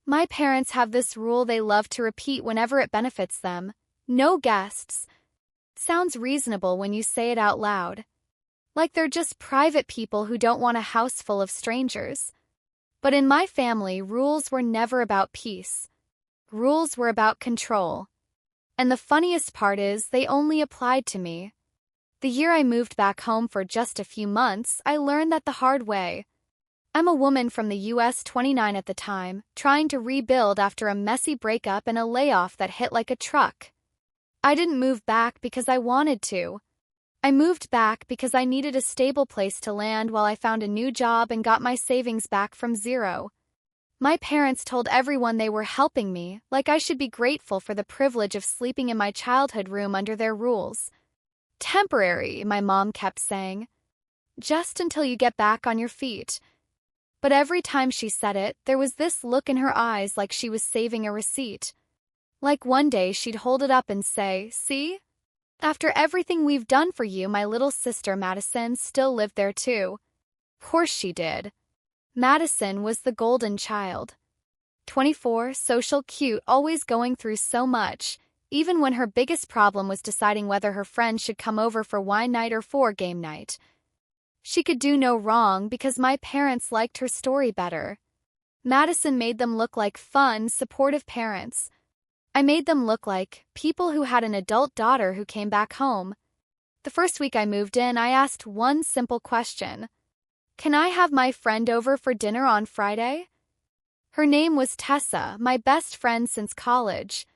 My parents have this rule they love to repeat whenever it benefits them. No guests. Sounds reasonable when you say it out loud. Like they're just private people who don't want a house full of strangers. But in my family, rules were never about peace. Rules were about control. And the funniest part is, they only applied to me. The year I moved back home for just a few months, I learned that the hard way. I'm a woman from the US, 29 at the time, trying to rebuild after a messy breakup and a layoff that hit like a truck. I didn't move back because I wanted to. I moved back because I needed a stable place to land while I found a new job and got my savings back from zero. My parents told everyone they were helping me, like I should be grateful for the privilege of sleeping in my childhood room under their rules. Temporary, my mom kept saying. Just until you get back on your feet. But every time she said it, there was this look in her eyes like she was saving a receipt. Like one day she'd hold it up and say, "See? After everything we've done for you, my little sister Madison still lived there too." Course she did. Madison was the golden child. 24, social, cute, always going through so much, even when her biggest problem was deciding whether her friends should come over for wine night or for game night. She could do no wrong because my parents liked her story better. Madison made them look like fun, supportive parents. I made them look like people who had an adult daughter who came back home. The first week I moved in, I asked one simple question. "Can I have my friend over for dinner on Friday?" Her name was Tessa, my best friend since college.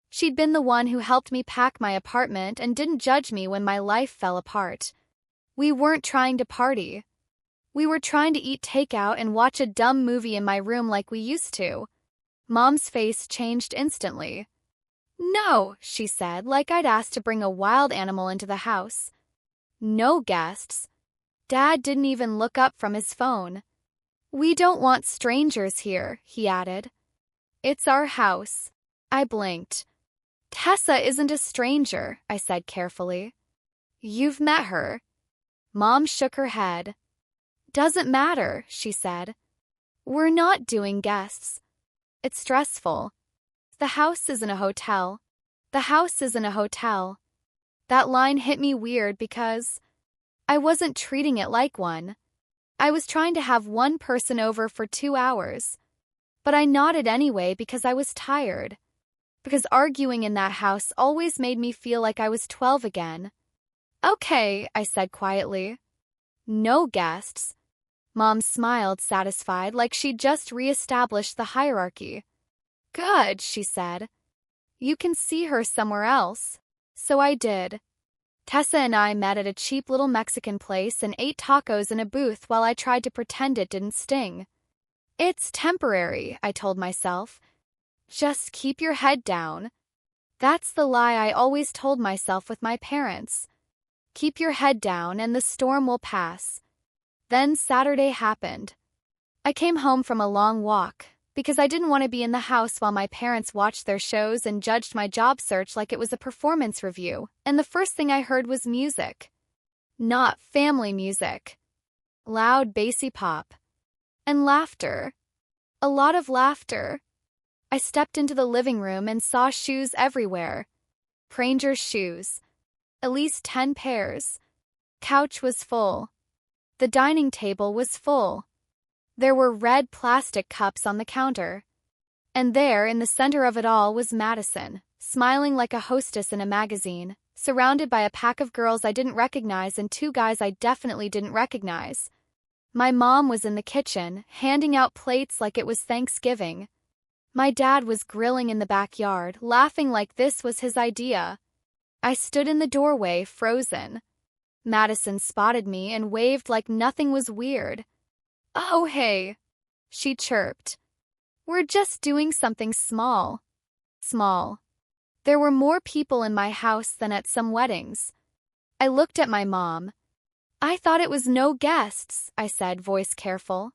She'd been the one who helped me pack my apartment and didn't judge me when my life fell apart. We weren't trying to party. We were trying to eat takeout and watch a dumb movie in my room like we used to. Mom's face changed instantly. "No," she said, like I'd asked to bring a wild animal into the house. "No guests." Dad didn't even look up from his phone. "We don't want strangers here," he added. "It's our house." I blinked. "Tessa isn't a stranger," I said carefully. "You've met her." Mom shook her head. "Doesn't matter," she said. "We're not doing guests. It's stressful. The house isn't a hotel. The house isn't a hotel." That line hit me weird because I wasn't treating it like one. I was trying to have one person over for 2 hours. But I nodded anyway because I was tired. Because arguing in that house always made me feel like I was 12 again. "Okay," I said quietly. "No guests." Mom smiled, satisfied, like she'd just re-established the hierarchy. "Good," she said. "You can see her somewhere else." So I did. Tessa and I met at a cheap little Mexican place and ate tacos in a booth while I tried to pretend it didn't sting. "It's temporary," I told myself. "Just keep your head down." That's the lie I always told myself with my parents. Keep your head down and the storm will pass. Then Saturday happened. I came home from a long walk because I didn't want to be in the house while my parents watched their shows and judged my job search like it was a performance review, and the first thing I heard was music. Not family music. Loud, bassy pop. And laughter. A lot of laughter. I stepped into the living room and saw shoes everywhere. Pranger's shoes. At least 10 pairs. Couch was full. The dining table was full. There were red plastic cups on the counter. And there, in the center of it all, was Madison, smiling like a hostess in a magazine, surrounded by a pack of girls I didn't recognize and 2 guys I definitely didn't recognize. My mom was in the kitchen, handing out plates like it was Thanksgiving. My dad was grilling in the backyard, laughing like this was his idea. I stood in the doorway, frozen. Madison spotted me and waved like nothing was weird. "Oh, hey," she chirped. "We're just doing something small." Small. There were more people in my house than at some weddings. I looked at my mom. "I thought it was no guests," I said, voice careful.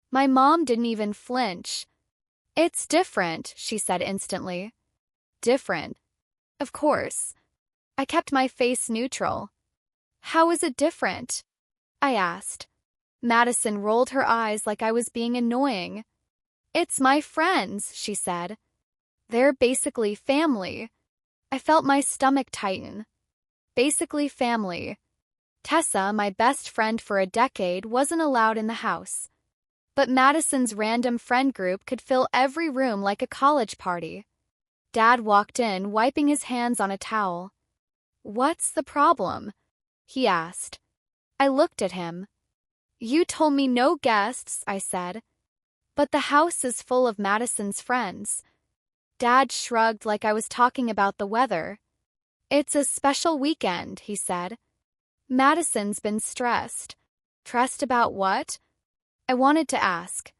My mom didn't even flinch. "It's different," she said instantly. Different. Of course. I kept my face neutral. "How is it different?" I asked. Madison rolled her eyes like I was being annoying. It's my friends, she said. They're basically family. I felt my stomach tighten. Basically family. Tessa, my best friend for a decade, wasn't allowed in the house. But Madison's random friend group could fill every room like a college party. Dad walked in, wiping his hands on a towel. "What's the problem?" he asked. I looked at him. "You told me no guests," I said. "But the house is full of Madison's friends." Dad shrugged like I was talking about the weather. "It's a special weekend," he said. "Madison's been stressed." Stressed about what? I wanted to ask.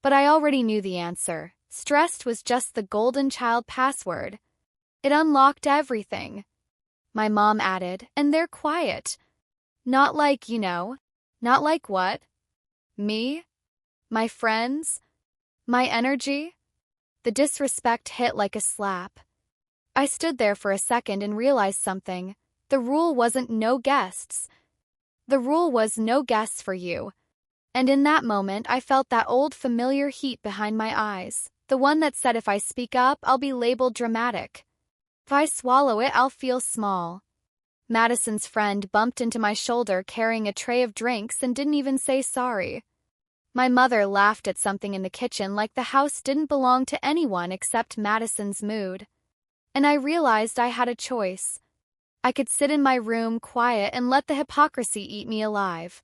But I already knew the answer. Stressed was just the golden child password. It unlocked everything. My mom added, "And they're quiet. Not like, not like what? Me? My friends? My energy?" The disrespect hit like a slap. I stood there for a second and realized something. The rule wasn't no guests. The rule was no guests for you. And in that moment, I felt that old familiar heat behind my eyes, the one that said if I speak up, I'll be labeled dramatic. If I swallow it, I'll feel small. Madison's friend bumped into my shoulder carrying a tray of drinks and didn't even say sorry. My mother laughed at something in the kitchen like the house didn't belong to anyone except Madison's mood. And I realized I had a choice. I could sit in my room quiet and let the hypocrisy eat me alive.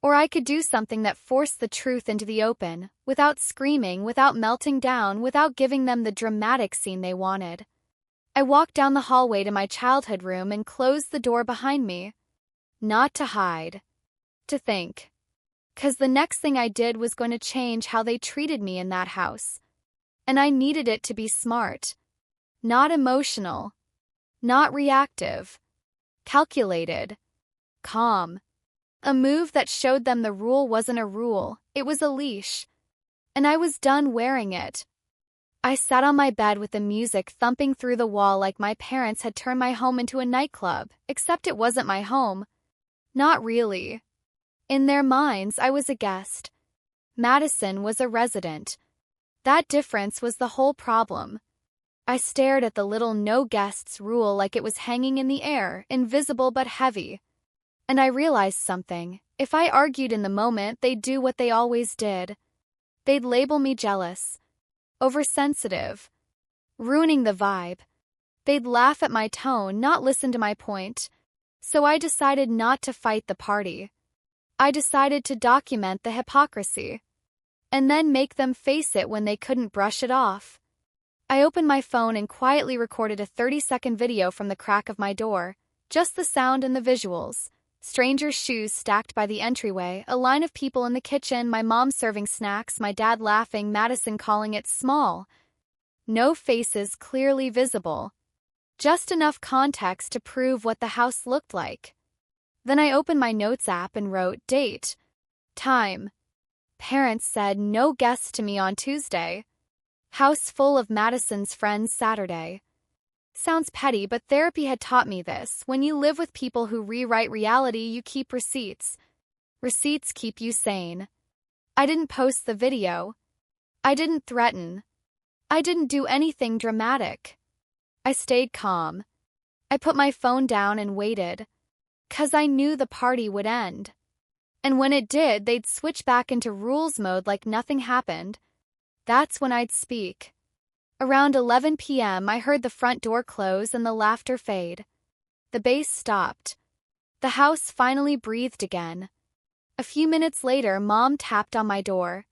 Or I could do something that forced the truth into the open, without screaming, without melting down, without giving them the dramatic scene they wanted. I walked down the hallway to my childhood room and closed the door behind me. Not to hide. To think. 'Cause the next thing I did was going to change how they treated me in that house. And I needed it to be smart. Not emotional. Not reactive. Calculated. Calm. A move that showed them the rule wasn't a rule, it was a leash. And I was done wearing it. I sat on my bed with the music thumping through the wall like my parents had turned my home into a nightclub, except it wasn't my home. Not really. In their minds, I was a guest. Madison was a resident. That difference was the whole problem. I stared at the little no guests rule like it was hanging in the air, invisible but heavy. And I realized something. If I argued in the moment, they'd do what they always did. They'd label me jealous, oversensitive, ruining the vibe. They'd laugh at my tone, not listen to my point. So I decided not to fight the party. I decided to document the hypocrisy. And then make them face it when they couldn't brush it off. I opened my phone and quietly recorded a 30-second video from the crack of my door. Just the sound and the visuals. Strangers' shoes stacked by the entryway, a line of people in the kitchen, my mom serving snacks, my dad laughing, Madison calling it small. No faces clearly visible. Just enough context to prove what the house looked like. Then I opened my notes app and wrote, date, time. Parents said no guests to me on Tuesday. House full of Madison's friends Saturday. Sounds petty, but therapy had taught me this. When you live with people who rewrite reality, you keep receipts. Receipts keep you sane. I didn't post the video. I didn't threaten. I didn't do anything dramatic. I stayed calm. I put my phone down and waited. 'Cause I knew the party would end. And when it did, they'd switch back into rules mode like nothing happened. That's when I'd speak. Around 11 p.m., I heard the front door close and the laughter fade. The bass stopped. The house finally breathed again. A few minutes later, Mom tapped on my door.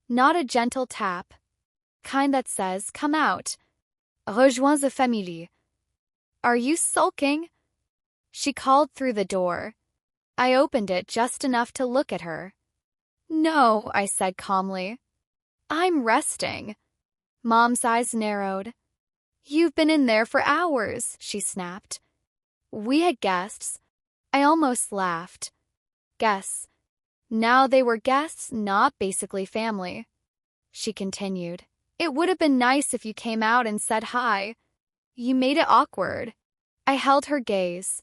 Not a gentle tap. Kind that says, "Come out. Rejoins la famille." "Are you sulking?" She called through the door. I opened it just enough to look at her. "No," I said calmly. "I'm resting." Mom's eyes narrowed. "You've been in there for hours," she snapped. "We had guests." I almost laughed. Guests. Now they were guests, not basically family. She continued. "It would have been nice if you came out and said hi. You made it awkward." I held her gaze.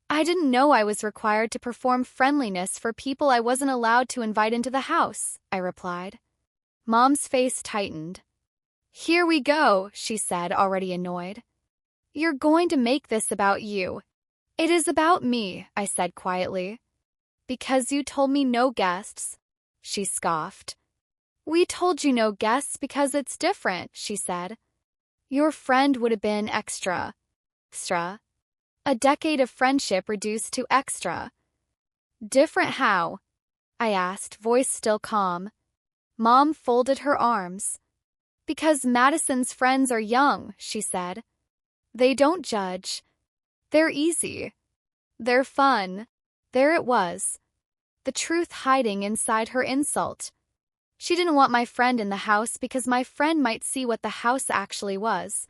"I didn't know I was required to perform friendliness for people I wasn't allowed to invite into the house," I replied. Mom's face tightened. Here we go, she said, already annoyed. You're going to make this about you. It is about me, I said quietly. Because you told me no guests, she scoffed. We told you no guests because it's different, she said. Your friend would have been extra. Extra. A decade of friendship reduced to extra. Different how? I asked, voice still calm. Mom folded her arms. Because Madison's friends are young, she said. They don't judge. They're easy. They're fun. There it was. The truth hiding inside her insult. She didn't want my friend in the house because my friend might see what the house actually was.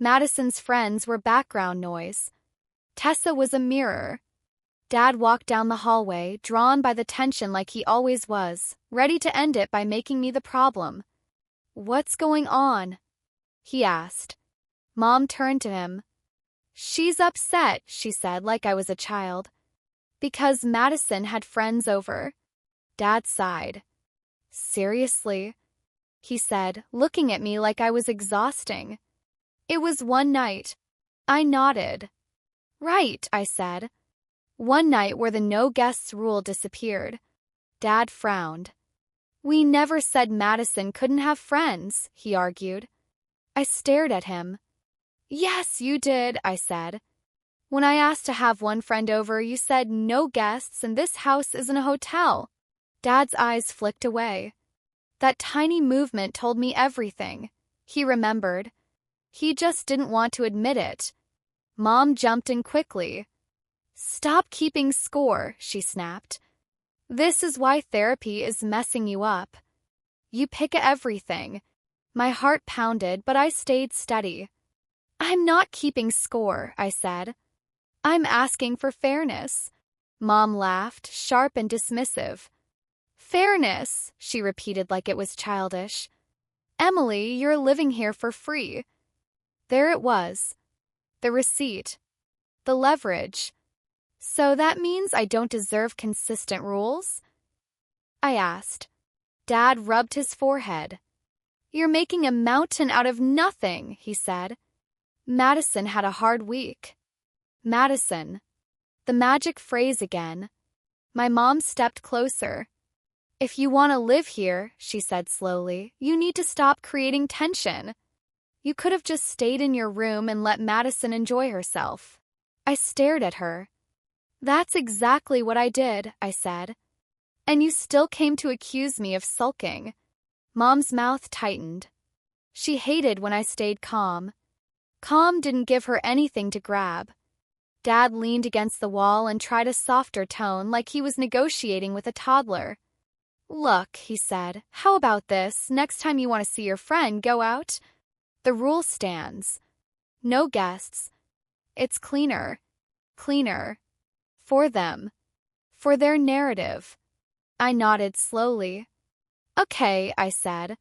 Madison's friends were background noise. Tessa was a mirror. Dad walked down the hallway, drawn by the tension like he always was, ready to end it by making me the problem. What's going on? He asked. Mom turned to him. She's upset, she said like I was a child. Because Madison had friends over. Dad sighed. Seriously? He said, looking at me like I was exhausting. It was one night. I nodded. Right, I said. One night where the no guests rule disappeared. Dad frowned. We never said Madison couldn't have friends, he argued. I stared at him. Yes, you did, I said. When I asked to have one friend over, you said no guests and this house isn't a hotel. Dad's eyes flicked away. That tiny movement told me everything. He remembered. He just didn't want to admit it. Mom jumped in quickly. Stop keeping score, she snapped. This is why therapy is messing you up. You pick at everything. My heart pounded, but I stayed steady. I'm not keeping score, I said. I'm asking for fairness. Mom laughed, sharp and dismissive. Fairness, she repeated like it was childish. Emily, you're living here for free. There it was. The receipt. The leverage. So that means I don't deserve consistent rules? I asked. Dad rubbed his forehead. You're making a mountain out of nothing, he said. Madison had a hard week. Madison. The magic phrase again. My mom stepped closer. If you want to live here, she said slowly, you need to stop creating tension. You could have just stayed in your room and let Madison enjoy herself. I stared at her. That's exactly what I did, I said. And you still came to accuse me of sulking. Mom's mouth tightened. She hated when I stayed calm. Calm didn't give her anything to grab. Dad leaned against the wall and tried a softer tone like he was negotiating with a toddler. Look, he said, how about this? Next time you want to see your friend, go out. The rule stands. No guests. It's cleaner. Cleaner. For them. For their narrative. I nodded slowly. Okay, I said.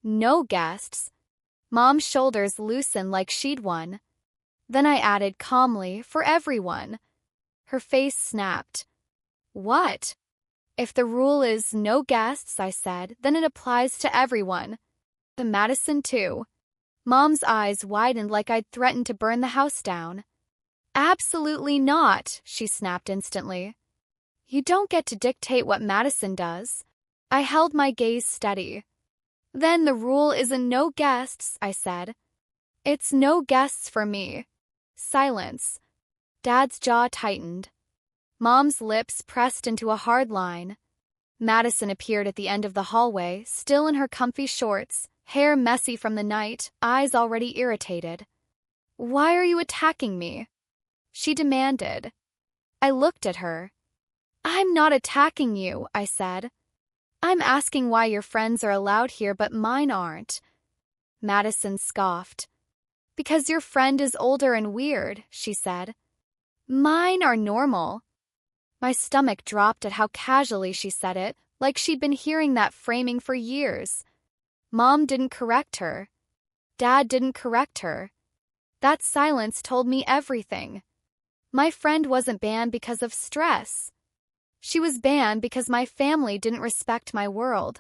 No guests. Mom's shoulders loosened like she'd won. Then I added calmly, for everyone. Her face snapped. What? If the rule is no guests, I said, then it applies to everyone. To Madison too. Mom's eyes widened like I'd threatened to burn the house down. Absolutely not, she snapped instantly. You don't get to dictate what Madison does. I held my gaze steady. Then the rule isn't no guests, I said. It's no guests for me. Silence. Dad's jaw tightened. Mom's lips pressed into a hard line. Madison appeared at the end of the hallway, still in her comfy shorts, hair messy from the night, eyes already irritated. Why are you attacking me? She demanded. I looked at her. I'm not attacking you, I said. I'm asking why your friends are allowed here but mine aren't. Madison scoffed. Because your friend is older and weird, she said. Mine are normal. My stomach dropped at how casually she said it, like she'd been hearing that framing for years. Mom didn't correct her. Dad didn't correct her. That silence told me everything. My friend wasn't banned because of stress. She was banned because my family didn't respect my world.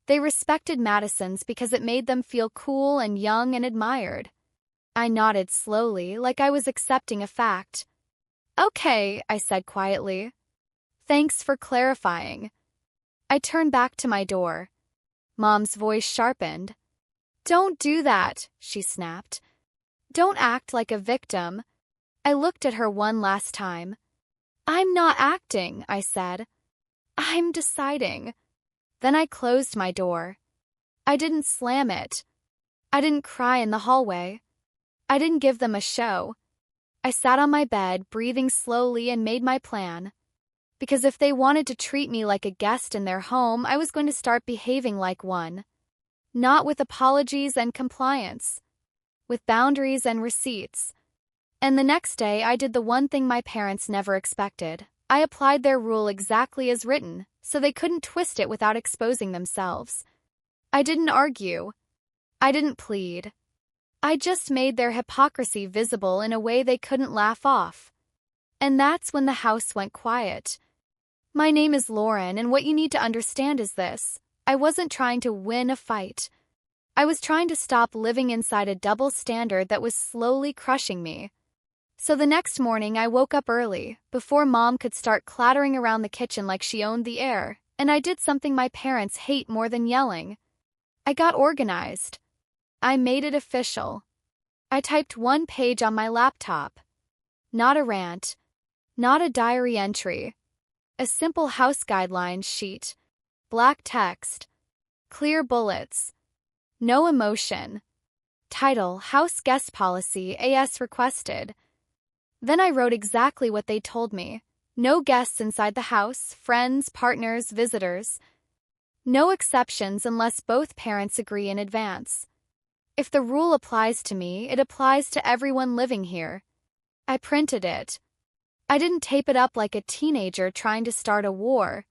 They respected Madison's because it made them feel cool and young and admired. I nodded slowly, like I was accepting a fact. Okay, I said quietly. Thanks for clarifying. I turned back to my door. Mom's voice sharpened. Don't do that, she snapped. Don't act like a victim. I looked at her one last time. I'm not acting, I said. I'm deciding. Then I closed my door. I didn't slam it. I didn't cry in the hallway. I didn't give them a show. I sat on my bed, breathing slowly, and made my plan. Because if they wanted to treat me like a guest in their home, I was going to start behaving like one. Not with apologies and compliance. With boundaries and receipts. And the next day, I did the one thing my parents never expected. I applied their rule exactly as written, so they couldn't twist it without exposing themselves. I didn't argue. I didn't plead. I just made their hypocrisy visible in a way they couldn't laugh off. And that's when the house went quiet. My name is Lauren, and what you need to understand is this. I wasn't trying to win a fight. I was trying to stop living inside a double standard that was slowly crushing me. So the next morning, I woke up early, before Mom could start clattering around the kitchen like she owned the air, and I did something my parents hate more than yelling. I got organized. I made it official. I typed one page on my laptop. Not a rant. Not a diary entry. A simple house guidelines sheet. Black text. Clear bullets. No emotion. Title: House Guest Policy AS Requested. Then I wrote exactly what they told me. No guests inside the house, friends, partners, visitors. No exceptions unless both parents agree in advance. If the rule applies to me, it applies to everyone living here. I printed it. I didn't tape it up like a teenager trying to start a war.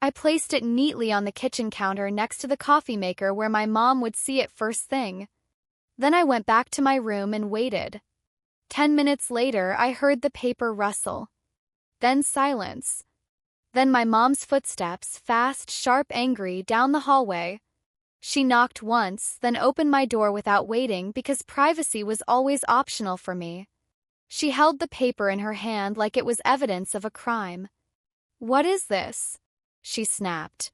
I placed it neatly on the kitchen counter next to the coffee maker where my mom would see it first thing. Then I went back to my room and waited. 10 minutes later, I heard the paper rustle. Then silence. Then my mom's footsteps, fast, sharp, angry, down the hallway. She knocked once, then opened my door without waiting because privacy was always optional for me. She held the paper in her hand like it was evidence of a crime. What is this? She snapped.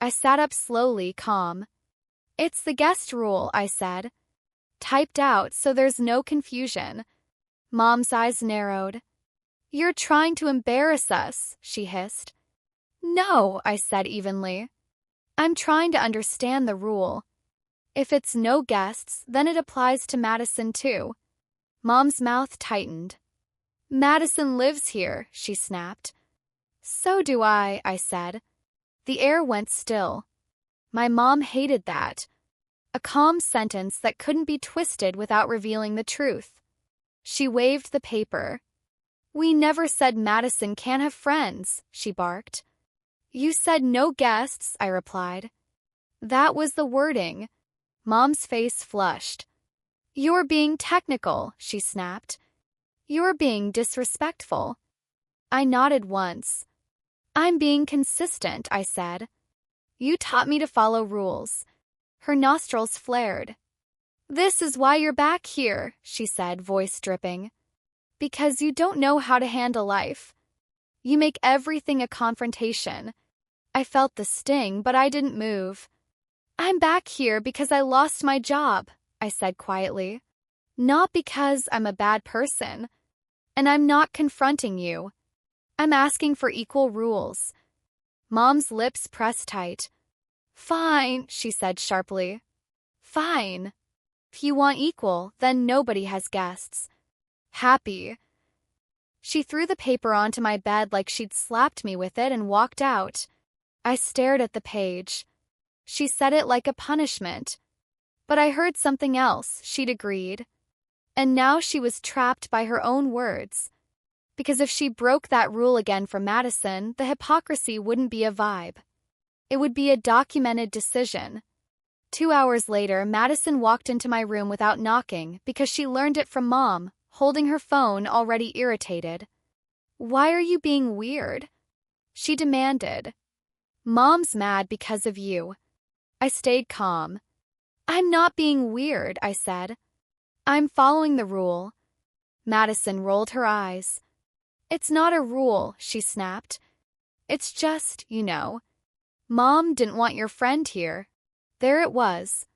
I sat up slowly, calm. It's the guest rule, I said. Typed out so there's no confusion. Mom's eyes narrowed. You're trying to embarrass us, she hissed. No, I said evenly. I'm trying to understand the rule. If it's no guests, then it applies to Madison too. Mom's mouth tightened. Madison lives here, she snapped. So do I said. The air went still. My mom hated that. A calm sentence that couldn't be twisted without revealing the truth. She waved the paper. We never said Madison can't have friends, she barked. You said no guests, I replied. That was the wording. Mom's face flushed. You're being technical, she snapped. You're being disrespectful. I nodded once. I'm being consistent, I said. You taught me to follow rules. Her nostrils flared. This is why you're back here, she said, voice dripping. Because you don't know how to handle life. You make everything a confrontation. I felt the sting, but I didn't move. I'm back here because I lost my job, I said quietly. Not because I'm a bad person. And I'm not confronting you. I'm asking for equal rules. Mom's lips pressed tight. Fine, she said sharply. Fine. If you want equal, then nobody has guests. Happy. She threw the paper onto my bed like she'd slapped me with it and walked out. I stared at the page. She said it like a punishment. But I heard something else, she'd agreed. And now she was trapped by her own words. Because if she broke that rule again for Madison, the hypocrisy wouldn't be a vibe. It would be a documented decision. 2 hours later, Madison walked into my room without knocking because she learned it from Mom, holding her phone, already irritated. Why are you being weird? She demanded. Mom's mad because of you. I stayed calm. I'm not being weird, I said. I'm following the rule. Madison rolled her eyes. It's not a rule, she snapped. It's just, Mom didn't want your friend here. There it was.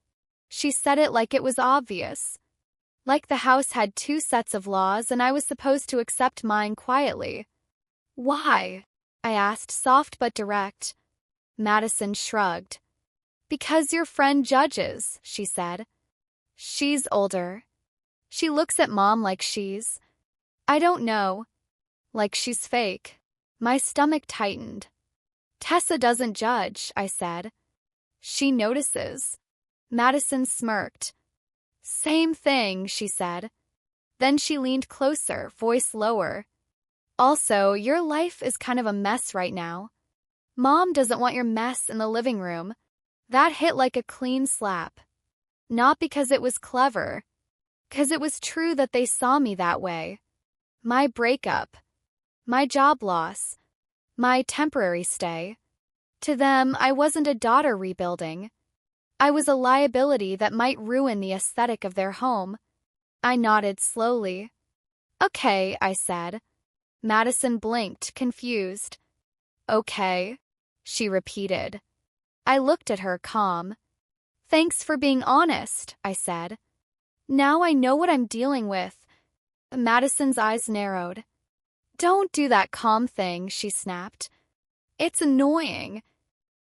She said it like it was obvious. Like the house had two sets of laws and I was supposed to accept mine quietly. Why? I asked, soft but direct. Madison shrugged. Because your friend judges, she said. She's older. She looks at Mom like she's... I don't know. Like she's fake. My stomach tightened. Tessa doesn't judge, I said. She notices. Madison smirked. Same thing, she said. Then she leaned closer, voice lower. Also, your life is kind of a mess right now. Mom doesn't want your mess in the living room. That hit like a clean slap. Not because it was clever. 'Cause it was true that they saw me that way. My breakup. My job loss. My temporary stay. To them, I wasn't a daughter rebuilding. I was a liability that might ruin the aesthetic of their home. I nodded slowly. Okay, I said. Madison blinked, confused. Okay, she repeated. I looked at her, calm. Thanks for being honest, I said. Now I know what I'm dealing with. Madison's eyes narrowed. Don't do that calm thing, she snapped. It's annoying.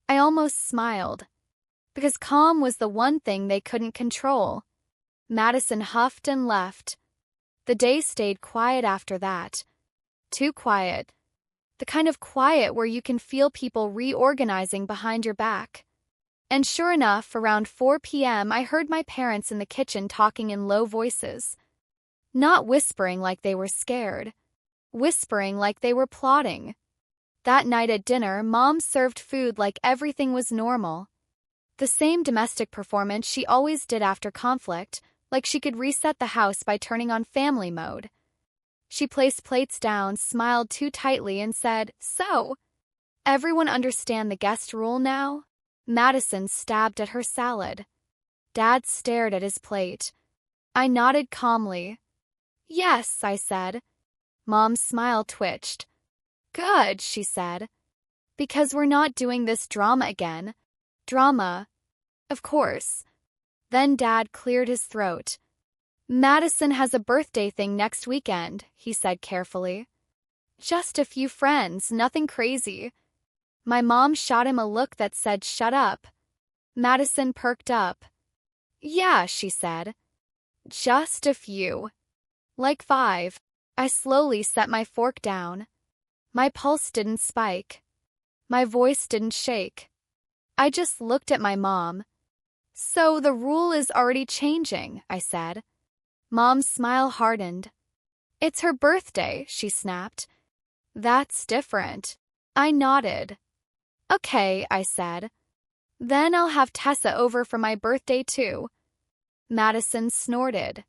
I almost smiled. Because calm was the one thing they couldn't control. Madison huffed and left. The day stayed quiet after that. Too quiet. The kind of quiet where you can feel people reorganizing behind your back. And sure enough, around 4 p.m., I heard my parents in the kitchen talking in low voices. Not whispering like they were scared. Whispering like they were plotting. That night at dinner, Mom served food like everything was normal. The same domestic performance she always did after conflict, like she could reset the house by turning on family mode. She placed plates down, smiled too tightly, and said, So, everyone understand the guest rule now? Madison stabbed at her salad. Dad stared at his plate. I nodded calmly. Yes, I said. Mom's smile twitched. Good, she said. Because we're not doing this drama again. Drama. Of course. Then Dad cleared his throat. Madison has a birthday thing next weekend, he said carefully. Just a few friends, nothing crazy. My mom shot him a look that said, Shut up. Madison perked up. Yeah, she said. Just a few. Like 5. I slowly set my fork down. My pulse didn't spike. My voice didn't shake. I just looked at my mom. So the rule is already changing, I said. Mom's smile hardened. It's her birthday, she snapped. That's different. I nodded. Okay, I said. Then I'll have Tessa over for my birthday too. Madison snorted.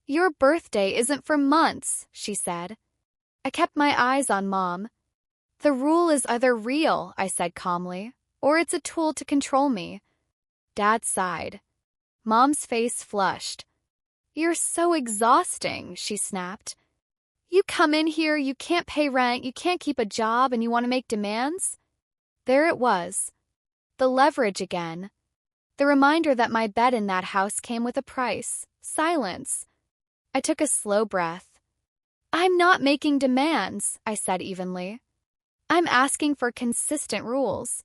Your birthday isn't for months, she said. I kept my eyes on Mom. The rule is either real, I said calmly, or it's a tool to control me. Dad sighed. Mom's face flushed. You're so exhausting, she snapped. You come in here, you can't pay rent, you can't keep a job, and you want to make demands? There it was. The leverage again. The reminder that my bed in that house came with a price. Silence. I took a slow breath. I'm not making demands, I said evenly. I'm asking for consistent rules.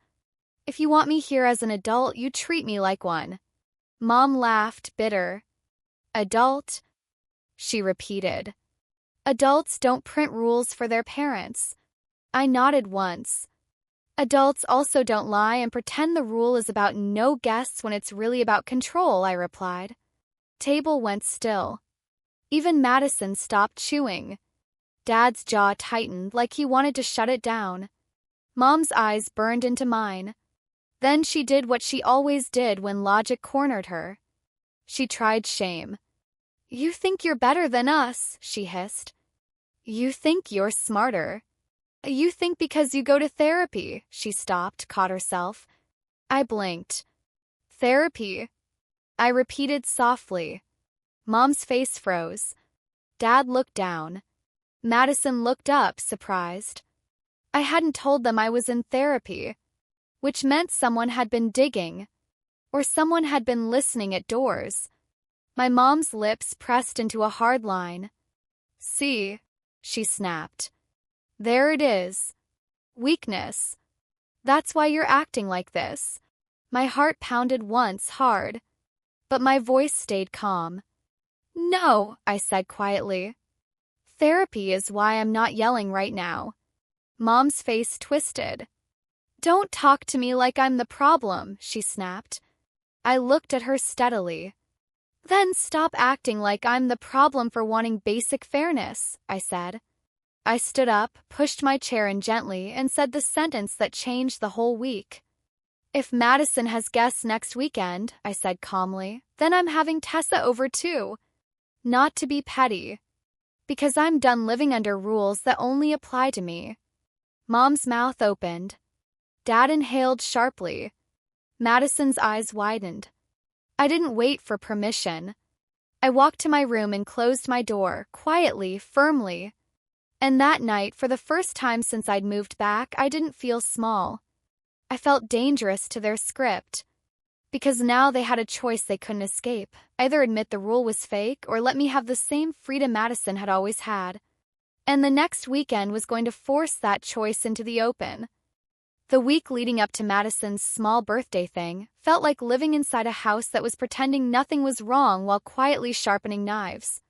If you want me here as an adult, you treat me like one. Mom laughed, bitter. Adult? She repeated. Adults don't print rules for their parents. I nodded once. Adults also don't lie and pretend the rule is about no guests when it's really about control, I replied. Table went still. Even Madison stopped chewing. Dad's jaw tightened like he wanted to shut it down. Mom's eyes burned into mine. Then she did what she always did when logic cornered her. She tried shame. You think you're better than us, she hissed. You think you're smarter. You think because you go to therapy, she stopped, caught herself. I blinked. Therapy, I repeated softly. Mom's face froze. Dad looked down. Madison looked up, surprised. I hadn't told them I was in therapy, which meant someone had been digging, or someone had been listening at doors. My mom's lips pressed into a hard line. See, she snapped. There it is. Weakness. That's why you're acting like this. My heart pounded once hard, but my voice stayed calm. No, I said quietly. Therapy is why I'm not yelling right now. Mom's face twisted. Don't talk to me like I'm the problem, she snapped. I looked at her steadily. Then stop acting like I'm the problem for wanting basic fairness, I said. I stood up, pushed my chair in gently, and said the sentence that changed the whole week. If Madison has guests next weekend, I said calmly, then I'm having Tessa over too. Not to be petty. Because I'm done living under rules that only apply to me. Mom's mouth opened. Dad inhaled sharply. Madison's eyes widened. I didn't wait for permission. I walked to my room and closed my door, quietly, firmly. And that night, for the first time since I'd moved back, I didn't feel small. I felt dangerous to their script. Because now they had a choice they couldn't escape. Either admit the rule was fake or let me have the same freedom Madison had always had. And the next weekend was going to force that choice into the open. The week leading up to Madison's small birthday thing felt like living inside a house that was pretending nothing was wrong while quietly sharpening knives.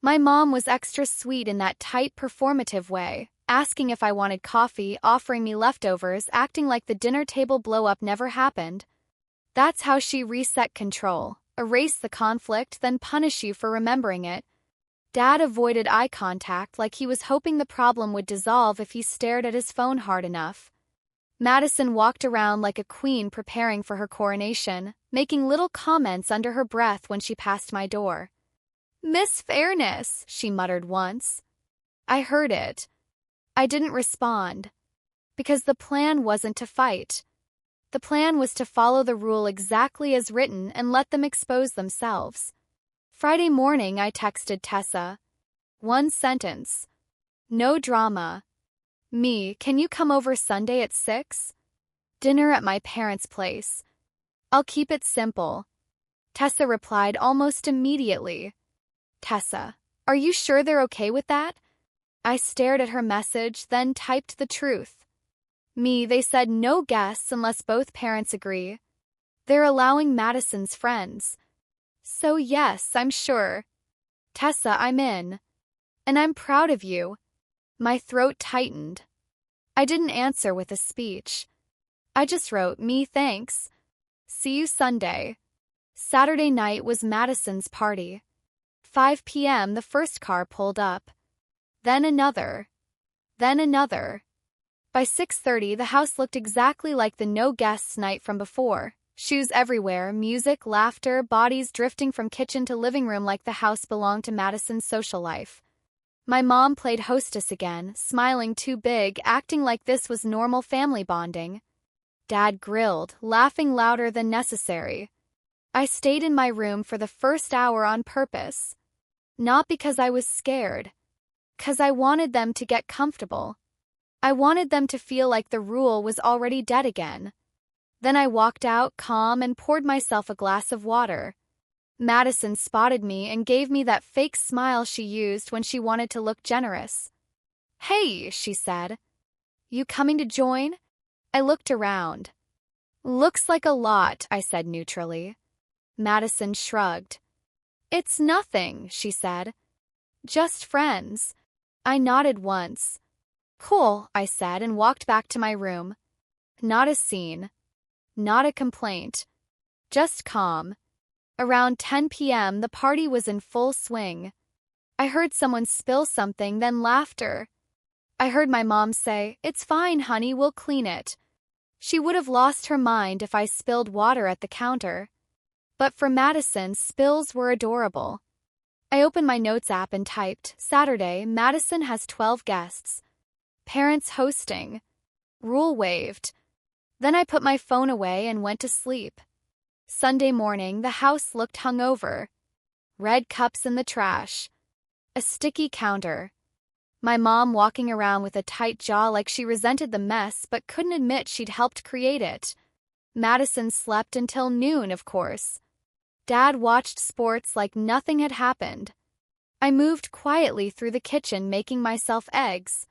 My mom was extra sweet in that tight, performative way, asking if I wanted coffee, offering me leftovers, acting like the dinner table blow-up never happened. That's how she reset control, erase the conflict, then punish you for remembering it. Dad avoided eye contact like he was hoping the problem would dissolve if he stared at his phone hard enough. Madison walked around like a queen preparing for her coronation, making little comments under her breath when she passed my door. Miss Fairness, she muttered once. I heard it. I didn't respond. Because the plan wasn't to fight. The plan was to follow the rule exactly as written and let them expose themselves. Friday morning, I texted Tessa. One sentence. No drama. Me, can you come over Sunday at 6? Dinner at my parents' place. I'll keep it simple. Tessa replied almost immediately. Tessa, are you sure they're okay with that? I stared at her message, then typed the truth. Me, they said no guests unless both parents agree. They're allowing Madison's friends. So yes, I'm sure. Tessa, I'm in. And I'm proud of you. My throat tightened. I didn't answer with a speech. I just wrote, me thanks. See you Sunday. Saturday night was Madison's party. 5 p.m. the first car pulled up. Then another. Then another. By 6:30, the house looked exactly like the no guests night from before. Shoes everywhere, music, laughter, bodies drifting from kitchen to living room like the house belonged to Madison's social life. My mom played hostess again, smiling too big, acting like this was normal family bonding. Dad grilled, laughing louder than necessary. I stayed in my room for the first hour on purpose. Not because I was scared. 'Cause I wanted them to get comfortable. I wanted them to feel like the rule was already dead again. Then I walked out calm and poured myself a glass of water. Madison spotted me and gave me that fake smile she used when she wanted to look generous. Hey, she said. You coming to join? I looked around. Looks like a lot, I said neutrally. Madison shrugged. It's nothing, she said. Just friends. I nodded once. Cool, I said and walked back to my room. Not a scene. Not a complaint. Just calm. Around 10 p.m., the party was in full swing. I heard someone spill something, then laughter. I heard my mom say, "It's fine, honey, we'll clean it." She would have lost her mind if I spilled water at the counter. But for Madison, spills were adorable. I opened my notes app and typed, Saturday, Madison has 12 guests. Parents hosting. Rule waived. Then I put my phone away and went to sleep. Sunday morning, the house looked hungover. Red cups in the trash. A sticky counter. My mom walking around with a tight jaw like she resented the mess but couldn't admit she'd helped create it. Madison slept until noon, of course. Dad watched sports like nothing had happened. I moved quietly through the kitchen making myself eggs.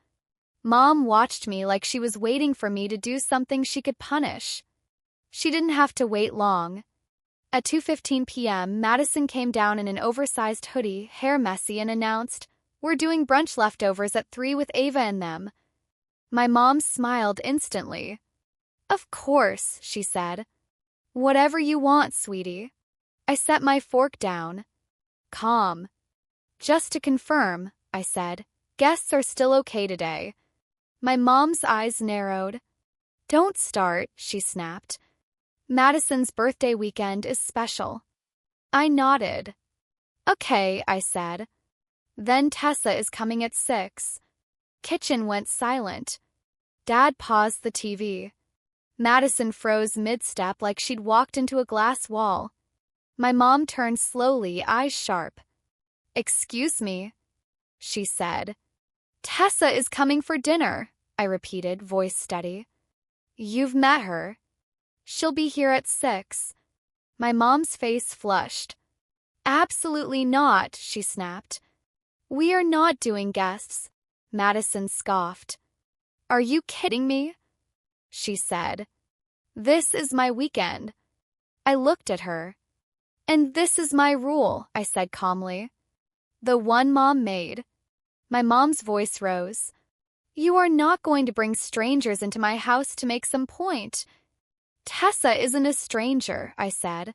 Mom watched me like she was waiting for me to do something she could punish. She didn't have to wait long. At 2:15 p.m., Madison came down in an oversized hoodie, hair messy, and announced, "We're doing brunch leftovers at 3 with Ava and them." My mom smiled instantly. "Of course," she said. "Whatever you want, sweetie." I set my fork down. Calm. "Just to confirm," I said, "guests are still okay today." My mom's eyes narrowed. "Don't start," she snapped. "Madison's birthday weekend is special." I nodded. "Okay," I said. "Then Tessa is coming at 6. Kitchen went silent. Dad paused the TV. Madison froze mid-step like she'd walked into a glass wall. My mom turned slowly, eyes sharp. "Excuse me," she said. "Tessa is coming for dinner," I repeated, voice steady. "You've met her. She'll be here at 6. My mom's face flushed. "Absolutely not," she snapped. "We are not doing guests," Madison scoffed. "Are you kidding me?" she said. "This is my weekend." I looked at her. "And this is my rule," I said calmly. "The one Mom made." My mom's voice rose. "You are not going to bring strangers into my house to make some point." "Tessa isn't a stranger," I said.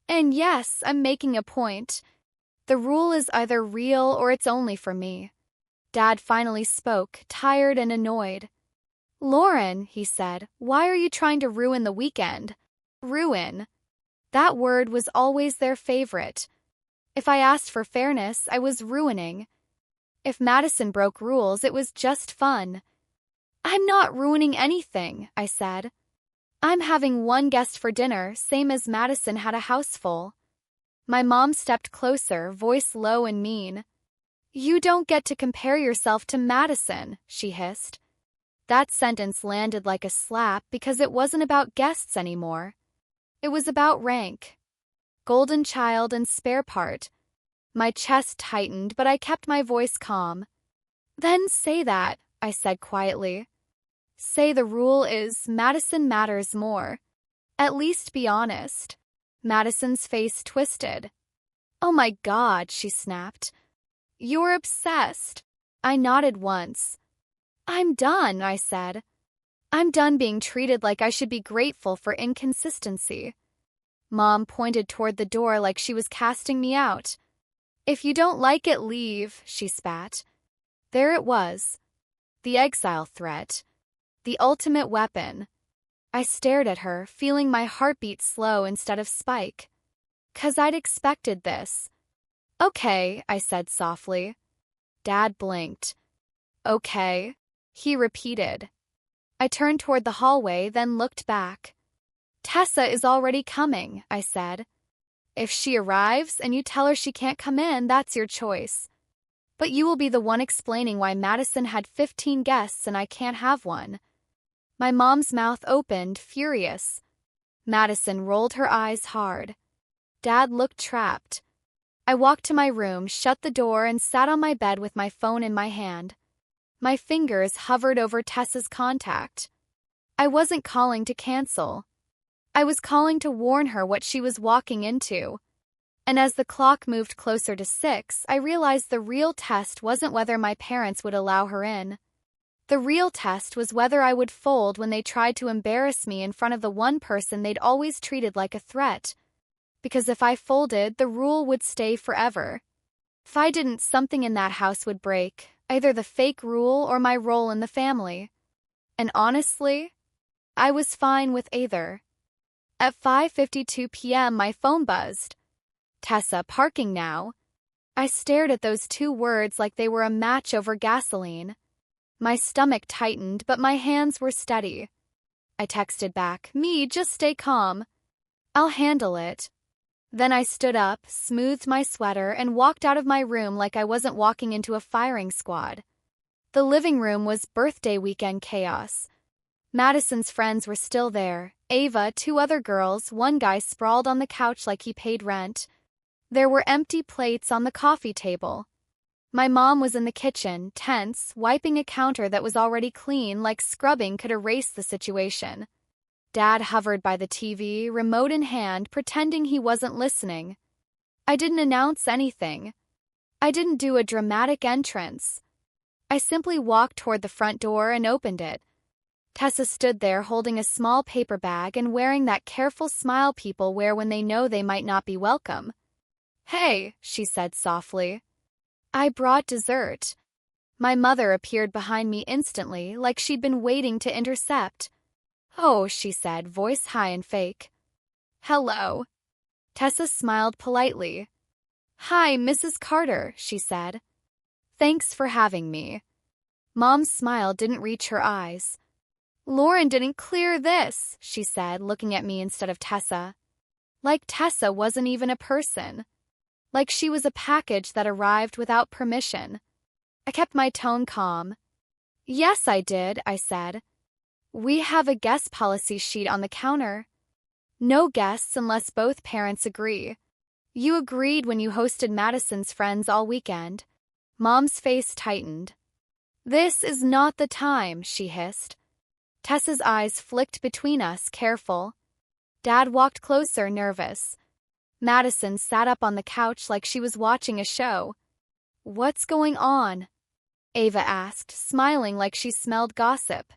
"And yes, I'm making a point. The rule is either real or it's only for me." Dad finally spoke, tired and annoyed. "Lauren," he said, "why are you trying to ruin the weekend?" Ruin. That word was always their favorite. If I asked for fairness, I was ruining. If Madison broke rules, it was just fun. "I'm not ruining anything," I said. "I'm having one guest for dinner, same as Madison had a house full." My mom stepped closer, voice low and mean. "You don't get to compare yourself to Madison," she hissed. That sentence landed like a slap because it wasn't about guests anymore. It was about rank. Golden child and spare part. My chest tightened, but I kept my voice calm. "Then say that," I said quietly. "Say the rule is Madison matters more. At least be honest." Madison's face twisted. "Oh my God," she snapped. "You're obsessed." I nodded once. "I'm done," I said. "I'm done being treated like I should be grateful for inconsistency." Mom pointed toward the door like she was casting me out. "If you don't like it, leave," she spat. There it was. The exile threat. The ultimate weapon. I stared at her, feeling my heartbeat slow instead of spike. 'Cause I'd expected this. "Okay," I said softly. Dad blinked. "Okay," he repeated. I turned toward the hallway, then looked back. "Tessa is already coming," I said. "If she arrives and you tell her she can't come in, that's your choice. But you will be the one explaining why Madison had 15 guests and I can't have one." My mom's mouth opened, furious. Madison rolled her eyes hard. Dad looked trapped. I walked to my room, shut the door, and sat on my bed with my phone in my hand. My fingers hovered over Tessa's contact. I wasn't calling to cancel. I was calling to warn her what she was walking into. And as the clock moved closer to 6, I realized the real test wasn't whether my parents would allow her in. The real test was whether I would fold when they tried to embarrass me in front of the one person they'd always treated like a threat. Because if I folded, the rule would stay forever. If I didn't, something in that house would break, either the fake rule or my role in the family. And honestly, I was fine with either. At 5:52 p.m., my phone buzzed. "Tessa, parking now." I stared at those 2 words like they were a match over gasoline. My stomach tightened, but my hands were steady. I texted back, "Me, just stay calm." I'll handle it. Then I stood up, smoothed my sweater, and walked out of my room like I wasn't walking into a firing squad. The living room was birthday weekend chaos. Madison's friends were still there. Ava, two other girls, one guy sprawled on the couch like he paid rent. There were empty plates on the coffee table. My mom was in the kitchen, tense, wiping a counter that was already clean like scrubbing could erase the situation. Dad hovered by the TV, remote in hand, pretending he wasn't listening. I didn't announce anything. I didn't do a dramatic entrance. I simply walked toward the front door and opened it. Tessa stood there holding a small paper bag and wearing that careful smile people wear when they know they might not be welcome. "Hey," she said softly. "I brought dessert." My mother appeared behind me instantly, like she'd been waiting to intercept. "Oh," she said, voice high and fake. "Hello." Tessa smiled politely. "Hi, Mrs. Carter," she said. "Thanks for having me." Mom's smile didn't reach her eyes. "Lauren didn't clear this," she said, looking at me instead of Tessa. Like Tessa wasn't even a person. Like she was a package that arrived without permission. I kept my tone calm. "Yes, I did," I said. "We have a guest policy sheet on the counter. No guests unless both parents agree. You agreed when you hosted Madison's friends all weekend." Mom's face tightened. "This is not the time," she hissed. Tessa's eyes flicked between us, careful. Dad walked closer, nervous. Madison sat up on the couch like she was watching a show. "What's going on?" Ava asked, smiling like she smelled gossip.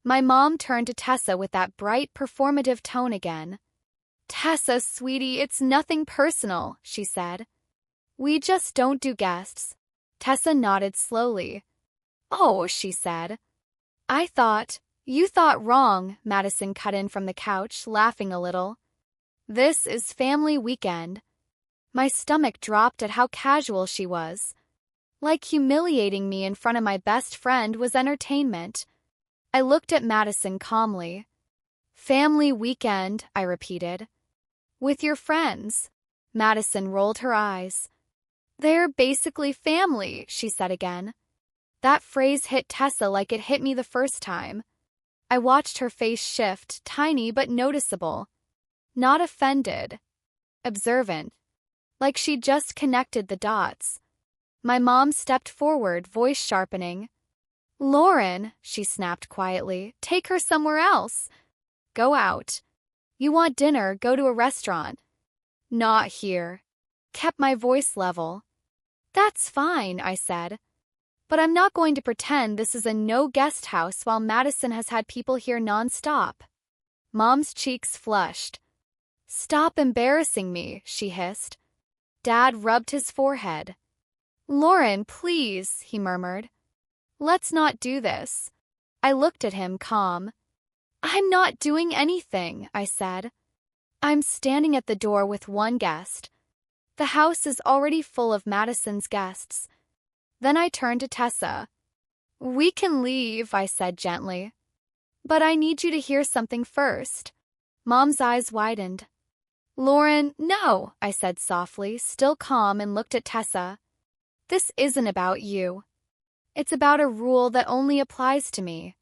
My mom turned to Tessa with that bright, performative tone again. "Tessa, sweetie, it's nothing personal," she said. "We just don't do guests." Tessa nodded slowly. "Oh," she said. You thought wrong," Madison cut in from the couch, laughing a little. "This is family weekend." My stomach dropped at how casual she was. Like humiliating me in front of my best friend was entertainment. I looked at Madison calmly. "Family weekend," I repeated. "With your friends." Madison rolled her eyes. "They're basically family," she said again. That phrase hit Tessa like it hit me the first time. I watched her face shift, tiny but noticeable. Not offended. Observant. Like she'd just connected the dots. My mom stepped forward, voice sharpening. "Lauren," she snapped quietly, "take her somewhere else. Go out. You want dinner, go to a restaurant." "Not here." Kept my voice level. "That's fine," I said. "But I'm not going to pretend this is a no-guest house while Madison has had people here non-stop." Mom's cheeks flushed. "Stop embarrassing me," she hissed. Dad rubbed his forehead. "Lauren, please," he murmured. "Let's not do this." I looked at him, calm. "I'm not doing anything," I said. "I'm standing at the door with one guest. The house is already full of Madison's guests." Then I turned to Tessa. "We can leave," I said gently. "But I need you to hear something first." Mom's eyes widened. "Lauren, no," I said softly, still calm, and looked at Tessa. "This isn't about you. It's about a rule that only applies to me."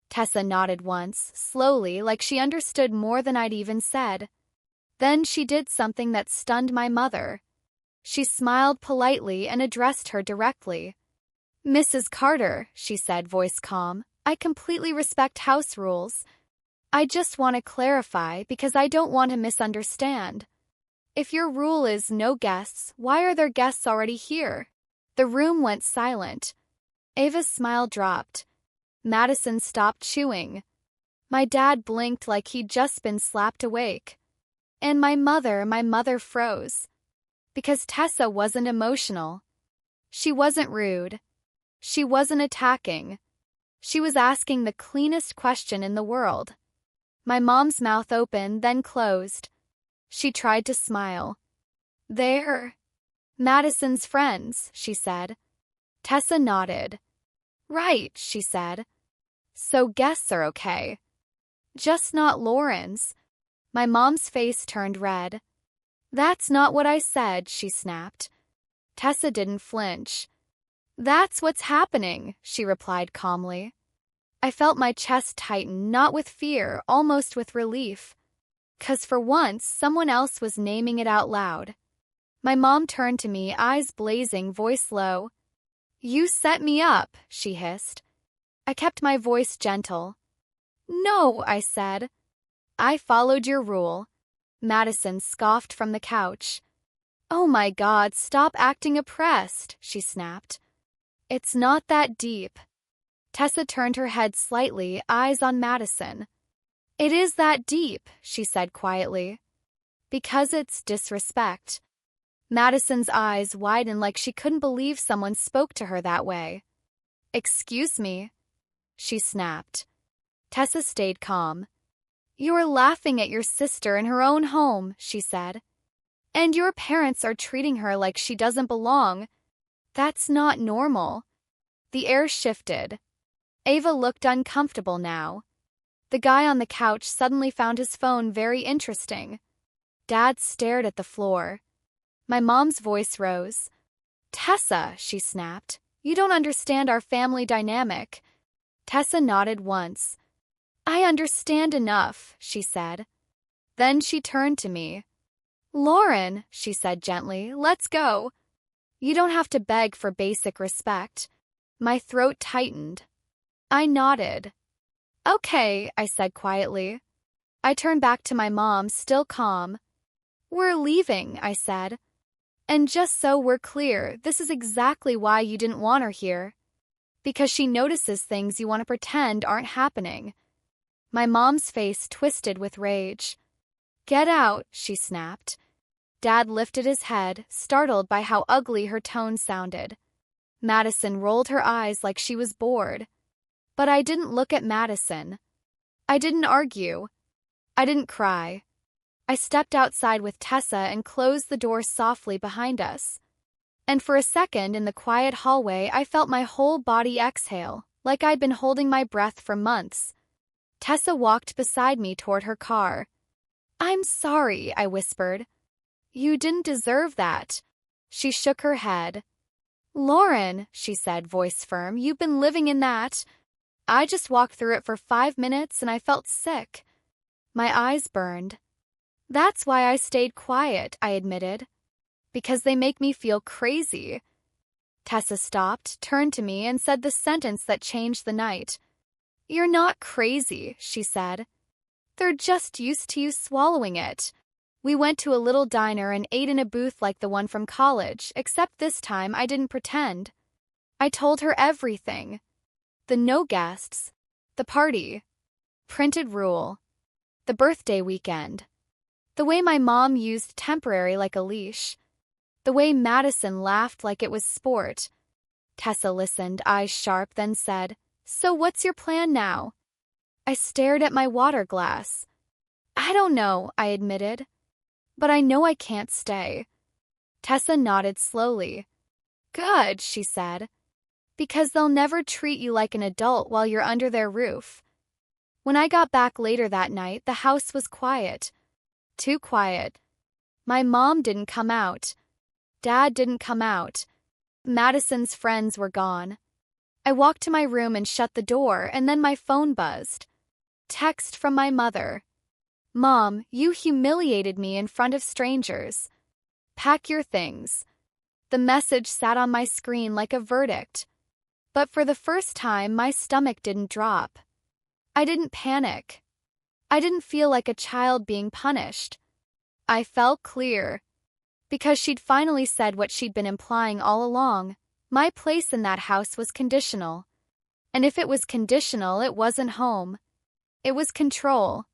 Tessa nodded once, slowly, like she understood more than I'd even said. Then she did something that stunned my mother. She smiled politely and addressed her directly. "Mrs. Carter," she said, voice calm, "I completely respect house rules. I just want to clarify because I don't want to misunderstand. If your rule is no guests, why are there guests already here?" The room went silent. Ava's smile dropped. Madison stopped chewing. My dad blinked like he'd just been slapped awake. And my mother froze. Because Tessa wasn't emotional. She wasn't rude. She wasn't attacking. She was asking the cleanest question in the world. My mom's mouth opened, then closed. She tried to smile. "They're Madison's friends," she said. Tessa nodded. "Right," she said. "So guests are okay. Just not Lauren's." My mom's face turned red. "That's not what I said," she snapped. Tessa didn't flinch. "That's what's happening," she replied calmly. I felt my chest tighten, not with fear, almost with relief. 'Cause for once, someone else was naming it out loud. My mom turned to me, eyes blazing, voice low. "You set me up," she hissed. I kept my voice gentle. "No," I said. "I followed your rule." Madison scoffed from the couch. "Oh my God, stop acting oppressed," she snapped. "It's not that deep." Tessa turned her head slightly, eyes on Madison. "It is that deep," she said quietly. "Because it's disrespect." Madison's eyes widened like she couldn't believe someone spoke to her that way. "Excuse me," she snapped. Tessa stayed calm. "You're laughing at your sister in her own home," she said. "And your parents are treating her like she doesn't belong. That's not normal." The air shifted. Ava looked uncomfortable now. The guy on the couch suddenly found his phone very interesting. Dad stared at the floor. My mom's voice rose. "Tessa," she snapped, "you don't understand our family dynamic." Tessa nodded once. "I understand enough," she said. Then she turned to me. "Lauren," she said gently, "let's go. You don't have to beg for basic respect." My throat tightened. I nodded. "Okay," I said quietly. I turned back to my mom, still calm. "We're leaving," I said. "And just so we're clear, this is exactly why you didn't want her here. Because she notices things you want to pretend aren't happening." My mom's face twisted with rage. "Get out," she snapped. Dad lifted his head, startled by how ugly her tone sounded. Madison rolled her eyes like she was bored. But I didn't look at Madison. I didn't argue. I didn't cry. I stepped outside with Tessa and closed the door softly behind us. And for a second in the quiet hallway, I felt my whole body exhale, like I'd been holding my breath for months. Tessa walked beside me toward her car. "I'm sorry," I whispered. "You didn't deserve that." She shook her head. "Lauren," she said, voice firm, "you've been living in that." I just walked through it for 5 minutes and I felt sick. My eyes burned. "That's why I stayed quiet," I admitted. "Because they make me feel crazy." Tessa stopped, turned to me, and said the sentence that changed the night. "You're not crazy," she said. "They're just used to you swallowing it." We went to a little diner and ate in a booth like the one from college, except this time I didn't pretend. I told her everything. The no guests, the party, printed rule, the birthday weekend, the way my mom used temporary like a leash, the way Madison laughed like it was sport. Tessa listened, eyes sharp, then said, "So what's your plan now?" I stared at my water glass. "I don't know," I admitted. "But I know I can't stay." Tessa nodded slowly. "Good," she said. "Because they'll never treat you like an adult while you're under their roof." When I got back later that night, the house was quiet. Too quiet. My mom didn't come out. Dad didn't come out. Madison's friends were gone. I walked to my room and shut the door, and then my phone buzzed. Text from my mother. "Mom, you humiliated me in front of strangers. Pack your things." The message sat on my screen like a verdict. But for the first time, my stomach didn't drop. I didn't panic. I didn't feel like a child being punished. I felt clear. Because she'd finally said what she'd been implying all along. My place in that house was conditional. And if it was conditional, it wasn't home. It was control.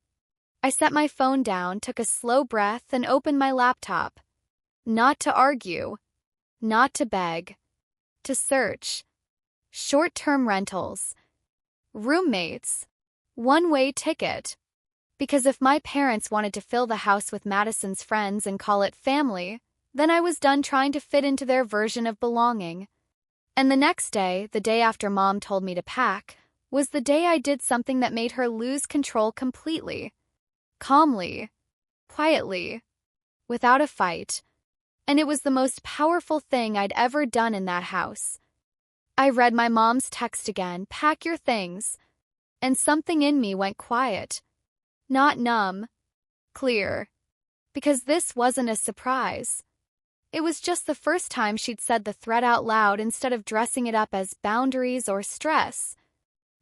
I set my phone down, took a slow breath, and opened my laptop. Not to argue. Not to beg. To search. Short-term rentals. Roommates. One-way ticket. Because if my parents wanted to fill the house with Madison's friends and call it family, then I was done trying to fit into their version of belonging. And the next day, the day after Mom told me to pack, was the day I did something that made her lose control completely. Calmly, quietly, without a fight, and it was the most powerful thing I'd ever done in that house. I read my mom's text again, "Pack your things," and something in me went quiet. Not numb, clear, because this wasn't a surprise. It was just the first time she'd said the threat out loud instead of dressing it up as boundaries or stress.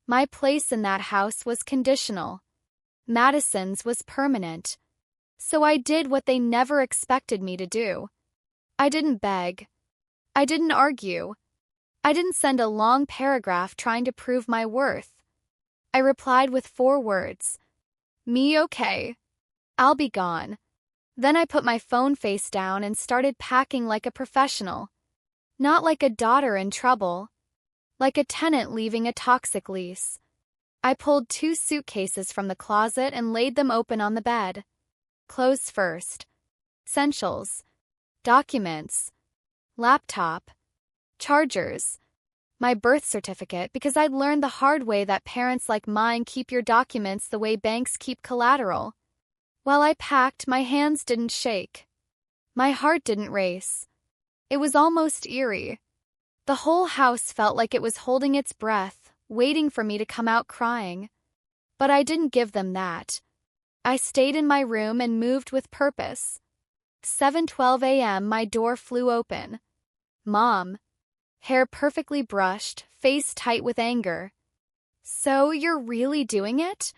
My place in that house was conditional. Madison's was permanent. So I did what they never expected me to do. I didn't beg. I didn't argue. I didn't send a long paragraph trying to prove my worth. I replied with 4 words. "Me okay. I'll be gone." Then I put my phone face down and started packing like a professional. Not like a daughter in trouble. Like a tenant leaving a toxic lease. I pulled 2 suitcases from the closet and laid them open on the bed. Clothes first. Essentials. Documents. Laptop. Chargers. My birth certificate, because I'd learned the hard way that parents like mine keep your documents the way banks keep collateral. While I packed, my hands didn't shake. My heart didn't race. It was almost eerie. The whole house felt like it was holding its breath, waiting for me to come out crying. But I didn't give them that. I stayed in my room and moved with purpose. 7:12 a.m. my door flew open. Mom. Hair perfectly brushed, face tight with anger. "So you're really doing it?"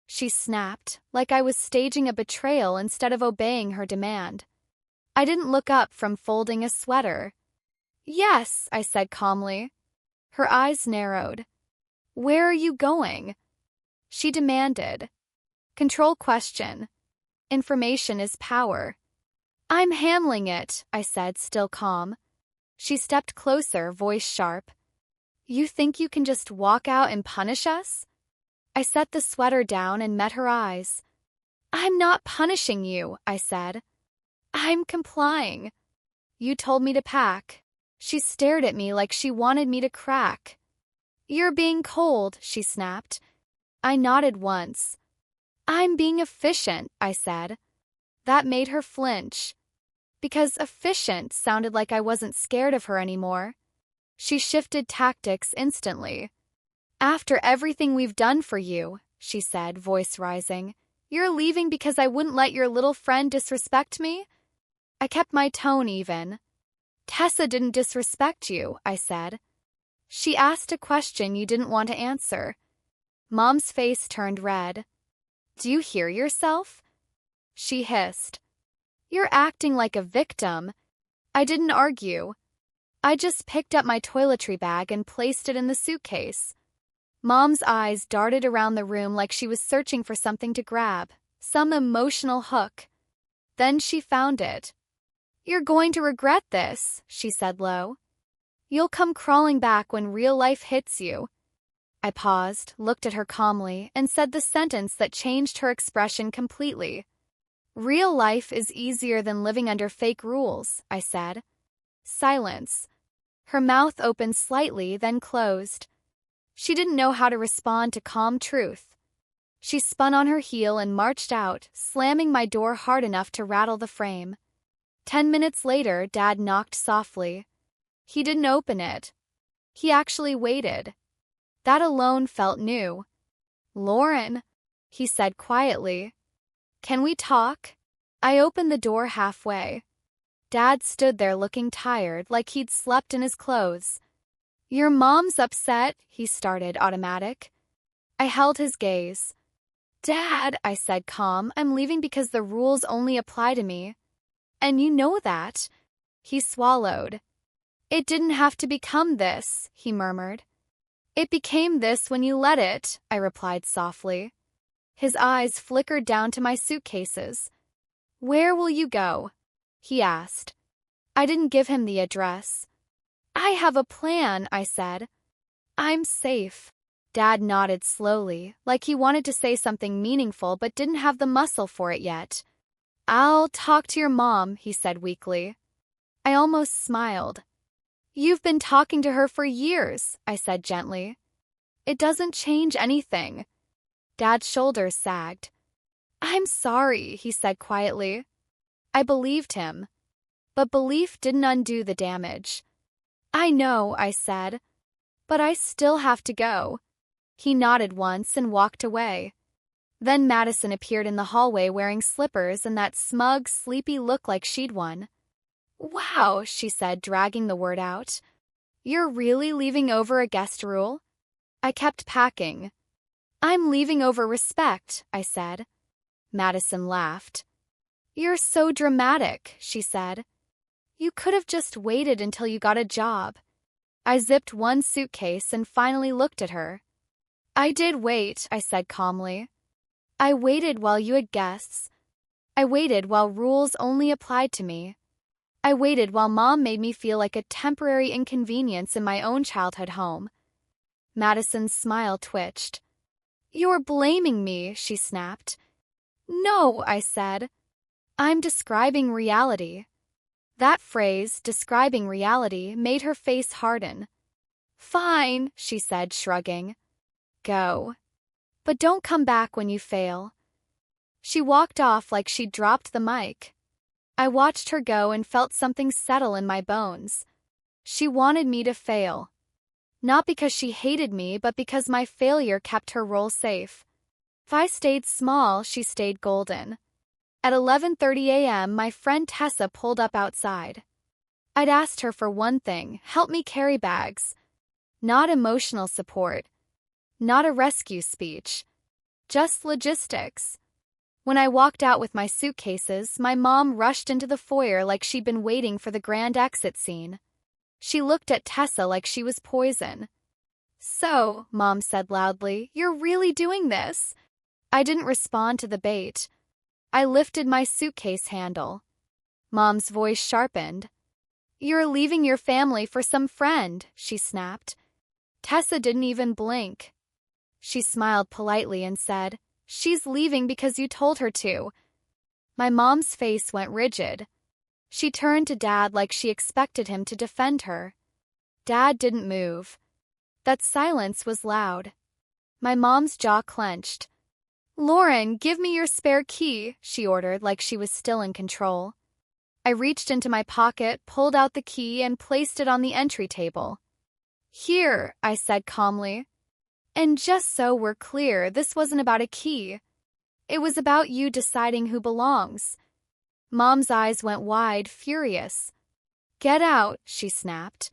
She snapped, like I was staging a betrayal instead of obeying her demand. I didn't look up from folding a sweater. "Yes," I said calmly. Her eyes narrowed. "Where are you going?" She demanded. Control question. Information is power. "I'm handling it," I said, still calm. She stepped closer, voice sharp. "You think you can just walk out and punish us?" I set the sweater down and met her eyes. "I'm not punishing you," I said. "I'm complying. You told me to pack." She stared at me like she wanted me to crack. "You're being cold," she snapped. I nodded once. "I'm being efficient," I said. That made her flinch. Because efficient sounded like I wasn't scared of her anymore. She shifted tactics instantly. "After everything we've done for you," she said, voice rising, "you're leaving because I wouldn't let your little friend disrespect me?" I kept my tone even. "Tessa didn't disrespect you," I said. "She asked a question you didn't want to answer." Mom's face turned red. "Do you hear yourself?" She hissed. "You're acting like a victim." I didn't argue. I just picked up my toiletry bag and placed it in the suitcase. Mom's eyes darted around the room like she was searching for something to grab, some emotional hook. Then she found it. "You're going to regret this," she said low. "You'll come crawling back when real life hits you." I paused, looked at her calmly, and said the sentence that changed her expression completely. "Real life is easier than living under fake rules," I said. Silence. Her mouth opened slightly, then closed. She didn't know how to respond to calm truth. She spun on her heel and marched out, slamming my door hard enough to rattle the frame. 10 minutes later, Dad knocked softly. He didn't open it. He actually waited. That alone felt new. "Lauren," he said quietly. "Can we talk?" I opened the door halfway. Dad stood there looking tired, like he'd slept in his clothes. "Your mom's upset," he started, automatic. I held his gaze. "Dad," I said calm, "I'm leaving because the rules only apply to me." "And you know that." He swallowed. "It didn't have to become this," he murmured. "It became this when you let it," I replied softly. His eyes flickered down to my suitcases. "Where will you go?" he asked. I didn't give him the address. "I have a plan," I said. "I'm safe." Dad nodded slowly, like he wanted to say something meaningful but didn't have the muscle for it yet. "I'll talk to your mom," he said weakly. I almost smiled. "You've been talking to her for years," I said gently. "It doesn't change anything." Dad's shoulders sagged. I'm sorry, he said quietly. I believed him. But belief didn't undo the damage. I know, I said. But I still have to go. He nodded once and walked away. Then Madison appeared in the hallway wearing slippers and that smug, sleepy look like she'd won. Wow, she said, dragging the word out. You're really leaving over a guest rule? I kept packing. I'm leaving over respect, I said. Madison laughed. You're so dramatic, she said. You could have just waited until you got a job. I zipped one suitcase and finally looked at her. I did wait, I said calmly. I waited while you had guests. I waited while rules only applied to me. I waited while Mom made me feel like a temporary inconvenience in my own childhood home. Madison's smile twitched. You're blaming me, she snapped. No, I said. I'm describing reality. That phrase, describing reality, made her face harden. Fine, she said, shrugging. Go. But don't come back when you fail. She walked off like she'd dropped the mic. I watched her go and felt something settle in my bones. She wanted me to fail. Not because she hated me, but because my failure kept her role safe. If I stayed small, she stayed golden. At 11:30 a.m., my friend Tessa pulled up outside. I'd asked her for one thing, help me carry bags. Not emotional support. Not a rescue speech. Just logistics. When I walked out with my suitcases, my mom rushed into the foyer like she'd been waiting for the grand exit scene. She looked at Tessa like she was poison. So, Mom said loudly, you're really doing this? I didn't respond to the bait. I lifted my suitcase handle. Mom's voice sharpened. You're leaving your family for some friend, she snapped. Tessa didn't even blink. She smiled politely and said, she's leaving because you told her to. My mom's face went rigid. She turned to Dad like she expected him to defend her. Dad didn't move. That silence was loud. My mom's jaw clenched. Lauren, give me your spare key, she ordered like she was still in control. I reached into my pocket, pulled out the key, and placed it on the entry table. Here, I said calmly. And just so we're clear, this wasn't about a key. It was about you deciding who belongs. Mom's eyes went wide, furious. Get out, she snapped.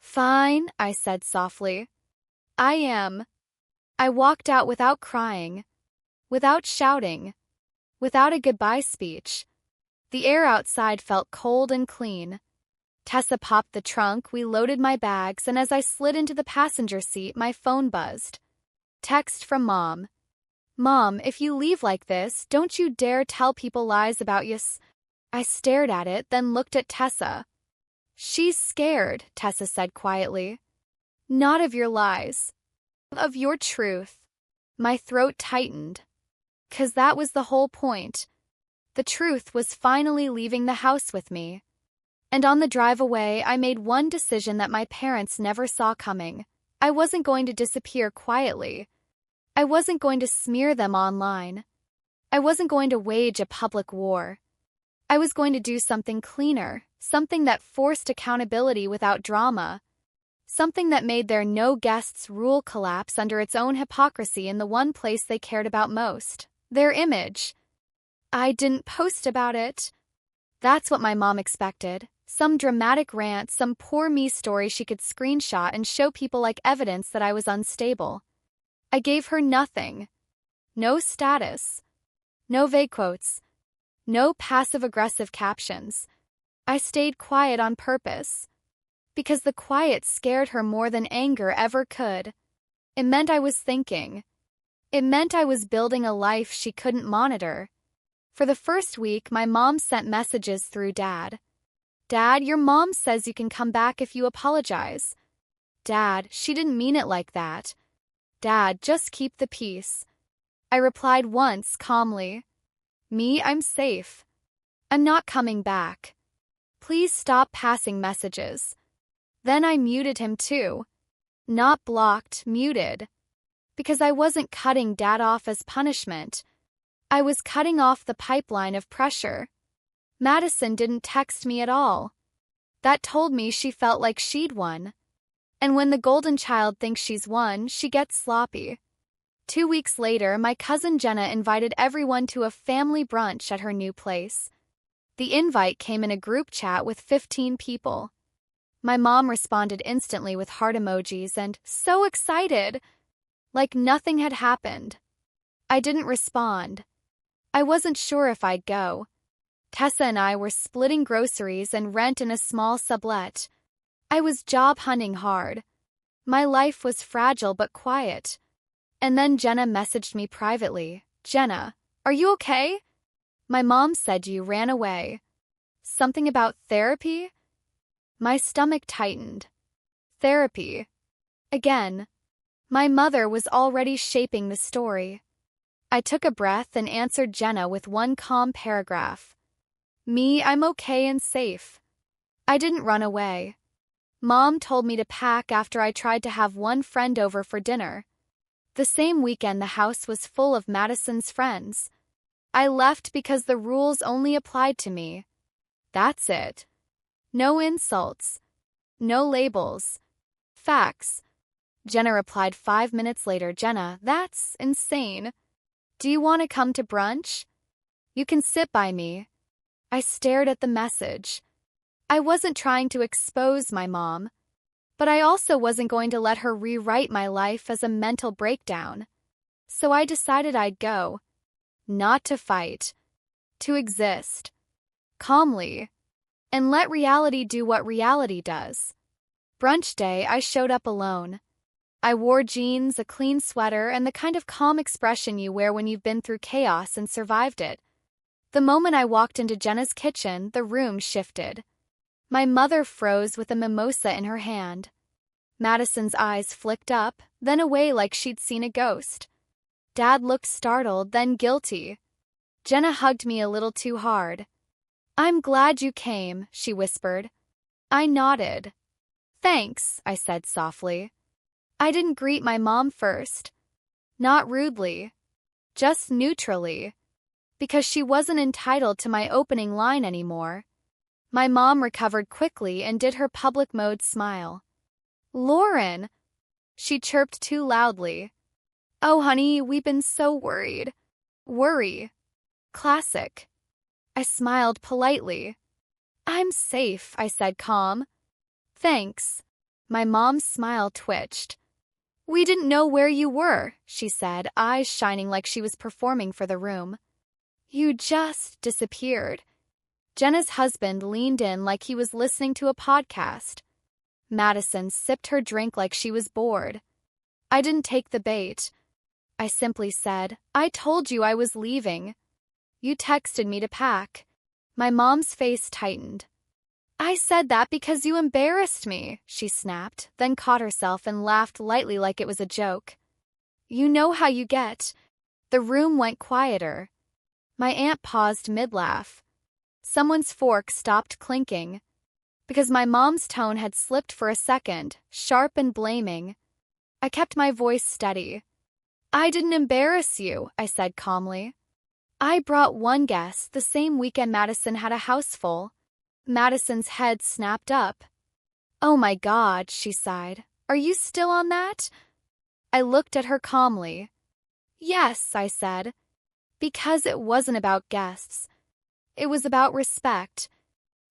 Fine, I said softly. I am. I walked out without crying, without shouting, without a goodbye speech. The air outside felt cold and clean. Tessa popped the trunk, we loaded my bags, and as I slid into the passenger seat, my phone buzzed. Text from Mom. Mom, if you leave like this, don't you dare tell people lies about you. I stared at it, then looked at Tessa. She's scared, Tessa said quietly. Not of your lies. Of your truth. My throat tightened. 'Cause that was the whole point. The truth was finally leaving the house with me. And on the drive away, I made one decision that my parents never saw coming. I wasn't going to disappear quietly. I wasn't going to smear them online. I wasn't going to wage a public war. I was going to do something cleaner, something that forced accountability without drama, something that made their no guests rule collapse under its own hypocrisy in the one place they cared about most, their image. I didn't post about it. That's what my mom expected. Some dramatic rant, some poor me story she could screenshot and show people like evidence that I was unstable. I gave her nothing. No status. No vague quotes. No passive-aggressive captions. I stayed quiet on purpose. Because the quiet scared her more than anger ever could. It meant I was thinking. It meant I was building a life she couldn't monitor. For the first week, my mom sent messages through Dad. Dad, your mom says you can come back if you apologize. Dad, she didn't mean it like that. Dad, just keep the peace. I replied once, calmly. Me, I'm safe. I'm not coming back. Please stop passing messages. Then I muted him too. Not blocked, muted. Because I wasn't cutting Dad off as punishment. I was cutting off the pipeline of pressure. Madison didn't text me at all. That told me she felt like she'd won. And when the golden child thinks she's won, she gets sloppy. 2 weeks later, my cousin Jenna invited everyone to a family brunch at her new place. The invite came in a group chat with 15 people. My mom responded instantly with heart emojis and, "So excited!" like nothing had happened. I didn't respond. I wasn't sure if I'd go. Tessa and I were splitting groceries and rent in a small sublet. I was job hunting hard. My life was fragile but quiet. And then Jenna messaged me privately. "Jenna, are you okay? My mom said you ran away. Something about therapy?" My stomach tightened. Therapy. Again. My mother was already shaping the story. I took a breath and answered Jenna with one calm paragraph. "Me, I'm okay and safe. I didn't run away. Mom told me to pack after I tried to have one friend over for dinner. The same weekend the house was full of Madison's friends. I left because the rules only applied to me. That's it. No insults. No labels. Facts." Jenna replied 5 minutes later, "Jenna, that's insane. Do you want to come to brunch? You can sit by me." I stared at the message. I wasn't trying to expose my mom, but I also wasn't going to let her rewrite my life as a mental breakdown. So I decided I'd go. Not to fight. To exist. Calmly. And let reality do what reality does. Brunch day, I showed up alone. I wore jeans, a clean sweater, and the kind of calm expression you wear when you've been through chaos and survived it. The moment I walked into Jenna's kitchen, the room shifted. My mother froze with a mimosa in her hand. Madison's eyes flicked up, then away like she'd seen a ghost. Dad looked startled, then guilty. Jenna hugged me a little too hard. "I'm glad you came," she whispered. I nodded. "Thanks," I said softly. I didn't greet my mom first. Not rudely. Just neutrally. Because she wasn't entitled to my opening line anymore. My mom recovered quickly and did her public mode smile. "Lauren!" She chirped too loudly. "Oh, honey, we've been so worried." Worry. Classic. I smiled politely. "I'm safe," I said calm. "Thanks." My mom's smile twitched. "We didn't know where you were," she said, eyes shining like she was performing for the room. "You just disappeared." Jenna's husband leaned in like he was listening to a podcast. Madison sipped her drink like she was bored. I didn't take the bait. I simply said, "I told you I was leaving. You texted me to pack." My mom's face tightened. "I said that because you embarrassed me," she snapped, then caught herself and laughed lightly like it was a joke. "You know how you get." The room went quieter. My aunt paused mid-laugh. Someone's fork stopped clinking. Because my mom's tone had slipped for a second, sharp and blaming. I kept my voice steady. "I didn't embarrass you," I said calmly. "I brought one guest the same weekend Madison had a house full." Madison's head snapped up. "Oh my God," she sighed. "Are you still on that?" I looked at her calmly. "Yes," I said. Because it wasn't about guests. It was about respect.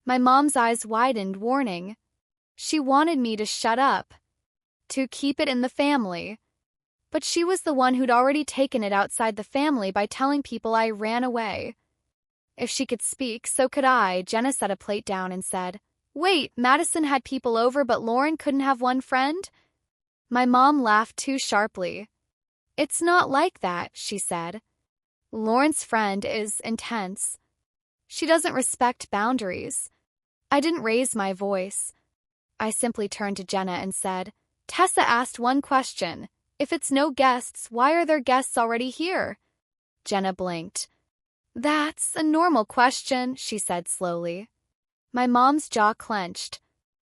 My mom's eyes widened, warning. She wanted me to shut up. To keep it in the family. But she was the one who'd already taken it outside the family by telling people I ran away. If she could speak, so could I. Jenna set a plate down and said, "Wait, Madison had people over but Lauren couldn't have one friend?" My mom laughed too sharply. "It's not like that," she said. "Lauren's friend is intense. She doesn't respect boundaries." I didn't raise my voice. I simply turned to Jenna and said, "Tessa asked one question. If it's no guests, why are there guests already here?" Jenna blinked. "That's a normal question," she said slowly. My mom's jaw clenched.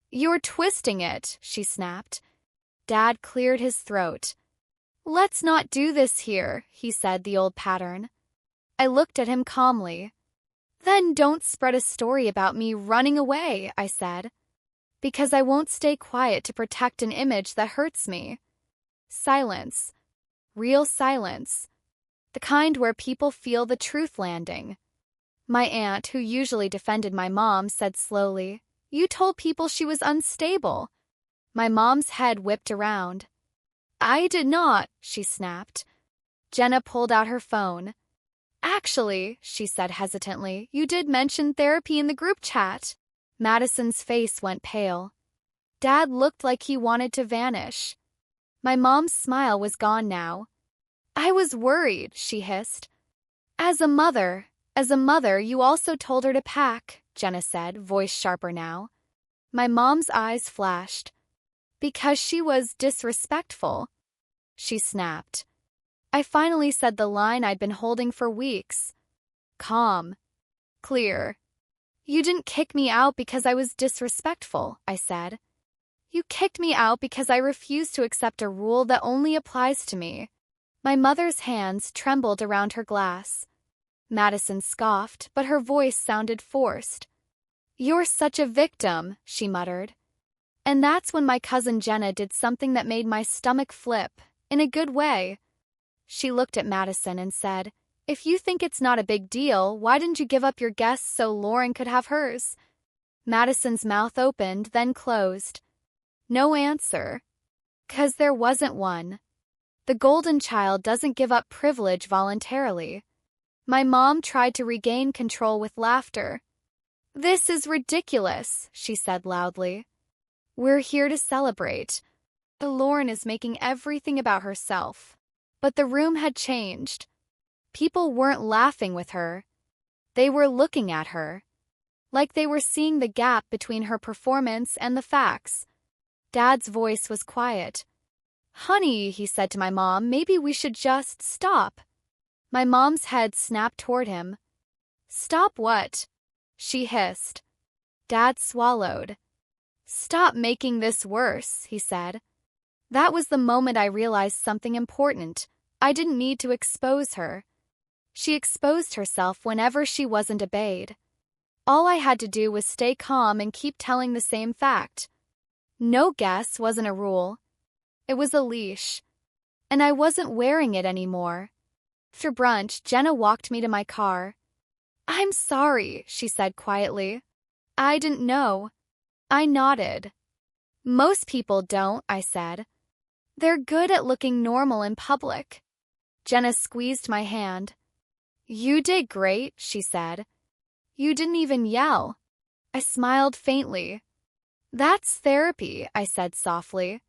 "You're twisting it," she snapped. Dad cleared his throat. "Let's not do this here," he said, the old pattern. I looked at him calmly. Then don't spread a story about me running away, I said. Because I won't stay quiet to protect an image that hurts me. Silence. Real silence. The kind where people feel the truth landing. My aunt, who usually defended my mom, said slowly, "You told people she was unstable." My mom's head whipped around. "I did not," she snapped. Jenna pulled out her phone. "Actually," she said hesitantly, "you did mention therapy in the group chat." Madison's face went pale. Dad looked like he wanted to vanish. My mom's smile was gone now. "I was worried," she hissed. As a mother, you also told her to pack," Jenna said, voice sharper now. My mom's eyes flashed. "Because she was disrespectful," she snapped. I finally said the line I'd been holding for weeks. Calm. Clear. "You didn't kick me out because I was disrespectful," I said. "You kicked me out because I refused to accept a rule that only applies to me." My mother's hands trembled around her glass. Madison scoffed, but her voice sounded forced. "You're such a victim," she muttered. And that's when my cousin Jenna did something that made my stomach flip, in a good way. She looked at Madison and said, "If you think it's not a big deal, why didn't you give up your guests so Lauren could have hers?" Madison's mouth opened, then closed. No answer. 'Cause there wasn't one. The golden child doesn't give up privilege voluntarily. My mom tried to regain control with laughter. "This is ridiculous," she said loudly. "We're here to celebrate. Lauren is making everything about herself." But the room had changed. People weren't laughing with her. They were looking at her. Like they were seeing the gap between her performance and the facts. Dad's voice was quiet. "Honey," he said to my mom, "maybe we should just stop." My mom's head snapped toward him. "Stop what?" she hissed. Dad swallowed. "Stop making this worse," he said. That was the moment I realized something important. I didn't need to expose her. She exposed herself whenever she wasn't obeyed. All I had to do was stay calm and keep telling the same fact. No guess wasn't a rule. It was a leash. And I wasn't wearing it anymore. After brunch, Jenna walked me to my car. "I'm sorry," she said quietly. "I didn't know." I nodded. "Most people don't," I said. "They're good at looking normal in public." Jenna squeezed my hand. "You did great," she said. "You didn't even yell." I smiled faintly. "That's therapy," I said softly.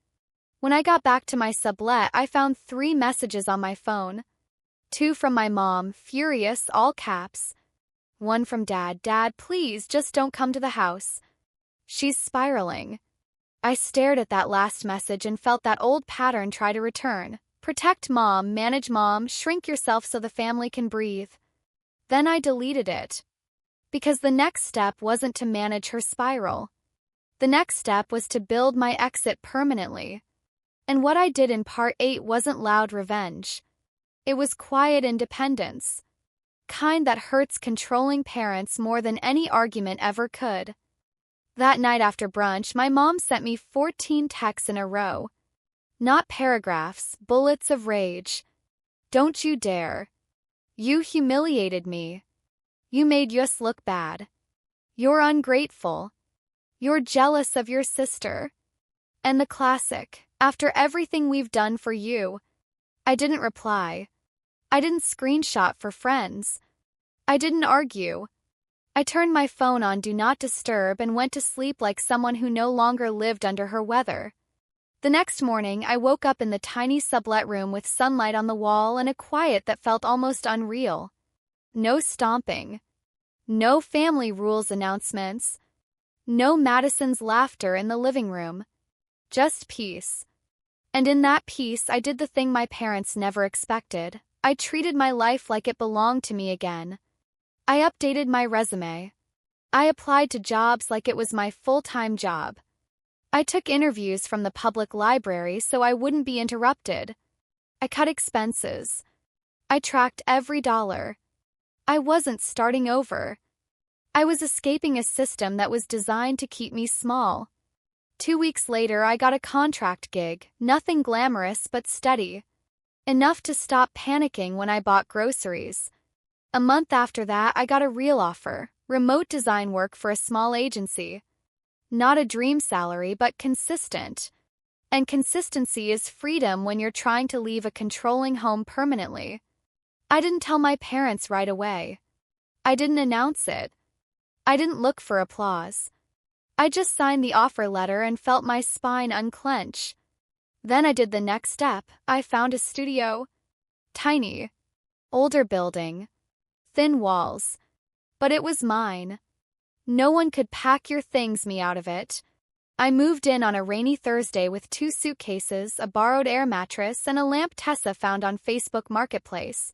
When I got back to my sublet, I found 3 messages on my phone. 2 from my mom, furious, all caps. 1 from Dad, "Dad, please, just don't come to the house. She's spiraling." I stared at that last message and felt that old pattern try to return. Protect mom, manage mom, shrink yourself so the family can breathe. Then I deleted it. Because the next step wasn't to manage her spiral. The next step was to build my exit permanently. And what I did in part 8 wasn't loud revenge. It was quiet independence. Kind that hurts controlling parents more than any argument ever could. That night after brunch, my mom sent me 14 texts in a row. Not paragraphs, bullets of rage. "Don't you dare. You humiliated me. You made us look bad. You're ungrateful. You're jealous of your sister." And the classic, "After everything we've done for you." I didn't reply. I didn't screenshot for friends. I didn't argue. I turned my phone on Do Not Disturb and went to sleep like someone who no longer lived under her weather. The next morning, I woke up in the tiny sublet room with sunlight on the wall and a quiet that felt almost unreal. No stomping. No family rules announcements. No Madison's laughter in the living room. Just peace. And in that peace, I did the thing my parents never expected. I treated my life like it belonged to me again. I updated my resume. I applied to jobs like it was my full-time job. I took interviews from the public library so I wouldn't be interrupted. I cut expenses. I tracked every dollar. I wasn't starting over. I was escaping a system that was designed to keep me small. 2 weeks later, I got a contract gig, nothing glamorous but steady. Enough to stop panicking when I bought groceries. A month after that, I got a real offer, remote design work for a small agency. Not a dream salary, but consistent. And consistency is freedom when you're trying to leave a controlling home permanently. I didn't tell my parents right away. I didn't announce it. I didn't look for applause. I just signed the offer letter and felt my spine unclench. Then I did the next step. I found a studio. Tiny. Older building. Thin walls. But it was mine. No one could pack your things me out of it. I moved in on a rainy Thursday with 2 suitcases, a borrowed air mattress, and a lamp Tessa found on Facebook Marketplace.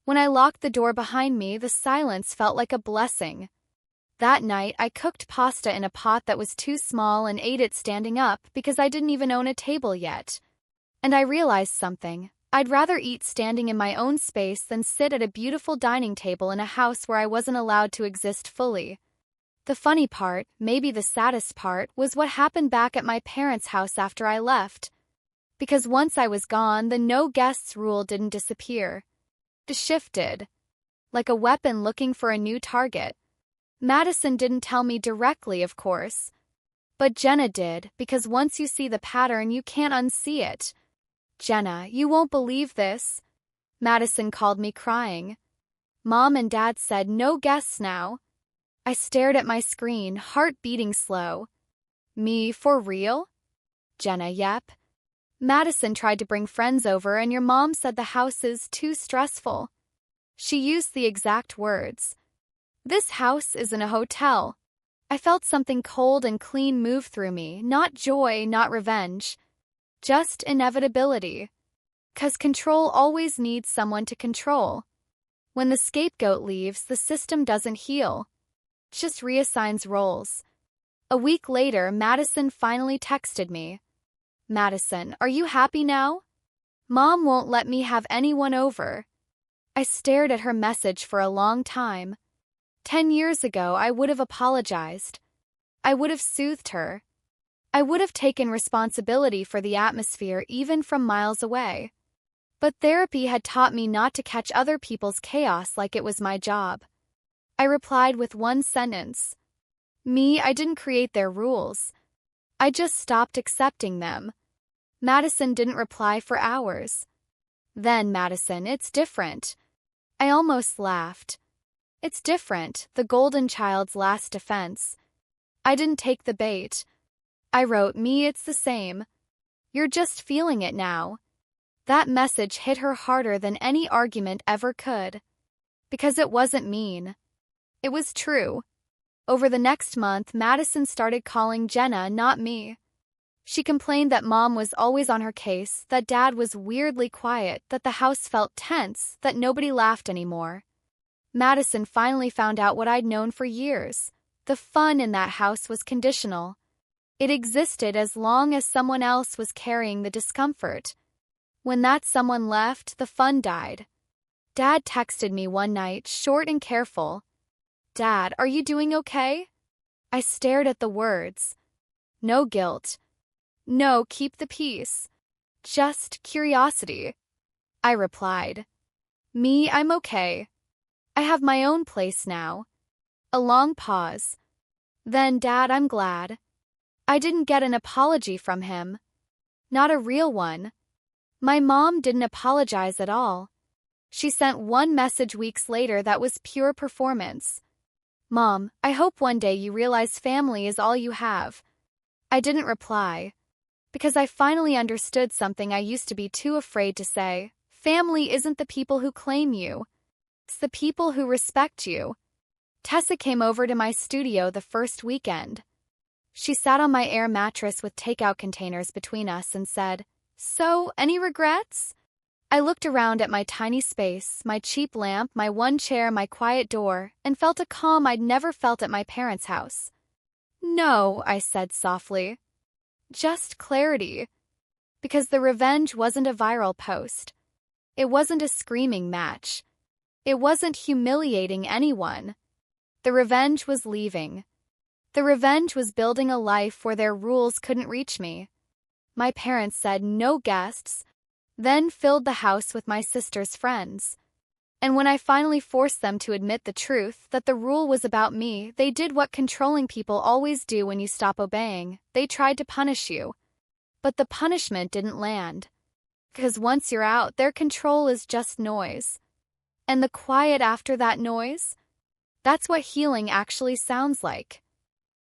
When I locked the door behind me, the silence felt like a blessing. That night, I cooked pasta in a pot that was too small and ate it standing up because I didn't even own a table yet. And I realized something. I'd rather eat standing in my own space than sit at a beautiful dining table in a house where I wasn't allowed to exist fully. The funny part, maybe the saddest part, was what happened back at my parents' house after I left. Because once I was gone, the no guests rule didn't disappear. It shifted. Like a weapon looking for a new target. Madison didn't tell me directly, of course. But Jenna did, because once you see the pattern, you can't unsee it. "Jenna, you won't believe this." Madison called me crying. Mom and Dad said no guests now. I stared at my screen, heart beating slow. "Me, for real?" "Jenna, yep. Madison tried to bring friends over and your mom said the house is too stressful." She used the exact words. "This house isn't a hotel." I felt something cold and clean move through me, not joy, not revenge. Just inevitability. 'Cause control always needs someone to control. When the scapegoat leaves, the system doesn't heal. It just reassigns roles. A week later, Madison finally texted me. "Madison, are you happy now? Mom won't let me have anyone over." I stared at her message for a long time. 10 years ago, I would have apologized. I would have soothed her. I would have taken responsibility for the atmosphere even from miles away. But therapy had taught me not to catch other people's chaos like it was my job. I replied with one sentence. "Me, I didn't create their rules. I just stopped accepting them." Madison didn't reply for hours. "Then, Madison, it's different." I almost laughed. "It's different," the golden child's last defense. I didn't take the bait. I wrote, "Me, it's the same. You're just feeling it now." That message hit her harder than any argument ever could. Because it wasn't mean. It was true. Over the next month, Madison started calling Jenna, not me. She complained that Mom was always on her case, that Dad was weirdly quiet, that the house felt tense, that nobody laughed anymore. Madison finally found out what I'd known for years. The fun in that house was conditional. It existed as long as someone else was carrying the discomfort. When that someone left, the fun died. Dad texted me one night, short and careful. "Dad, are you doing okay?" I stared at the words. No guilt. No, keep the peace. Just curiosity. I replied. "Me, I'm okay. I have my own place now." A long pause. "Then, Dad, I'm glad." I didn't get an apology from him. Not a real one. My mom didn't apologize at all. She sent one message weeks later that was pure performance. "Mom, I hope one day you realize family is all you have." I didn't reply. Because I finally understood something I used to be too afraid to say. Family isn't the people who claim you. It's the people who respect you. Tessa came over to my studio the first weekend. She sat on my air mattress with takeout containers between us and said, "So, any regrets?" I looked around at my tiny space, my cheap lamp, my one chair, my quiet door, and felt a calm I'd never felt at my parents' house. "No," I said softly. "Just clarity." Because the revenge wasn't a viral post. It wasn't a screaming match. It wasn't humiliating anyone. The revenge was leaving. The revenge was building a life where their rules couldn't reach me. My parents said no guests, then filled the house with my sister's friends. And when I finally forced them to admit the truth, that the rule was about me, they did what controlling people always do when you stop obeying. They tried to punish you. But the punishment didn't land. Because once you're out, their control is just noise. And the quiet after that noise? That's what healing actually sounds like.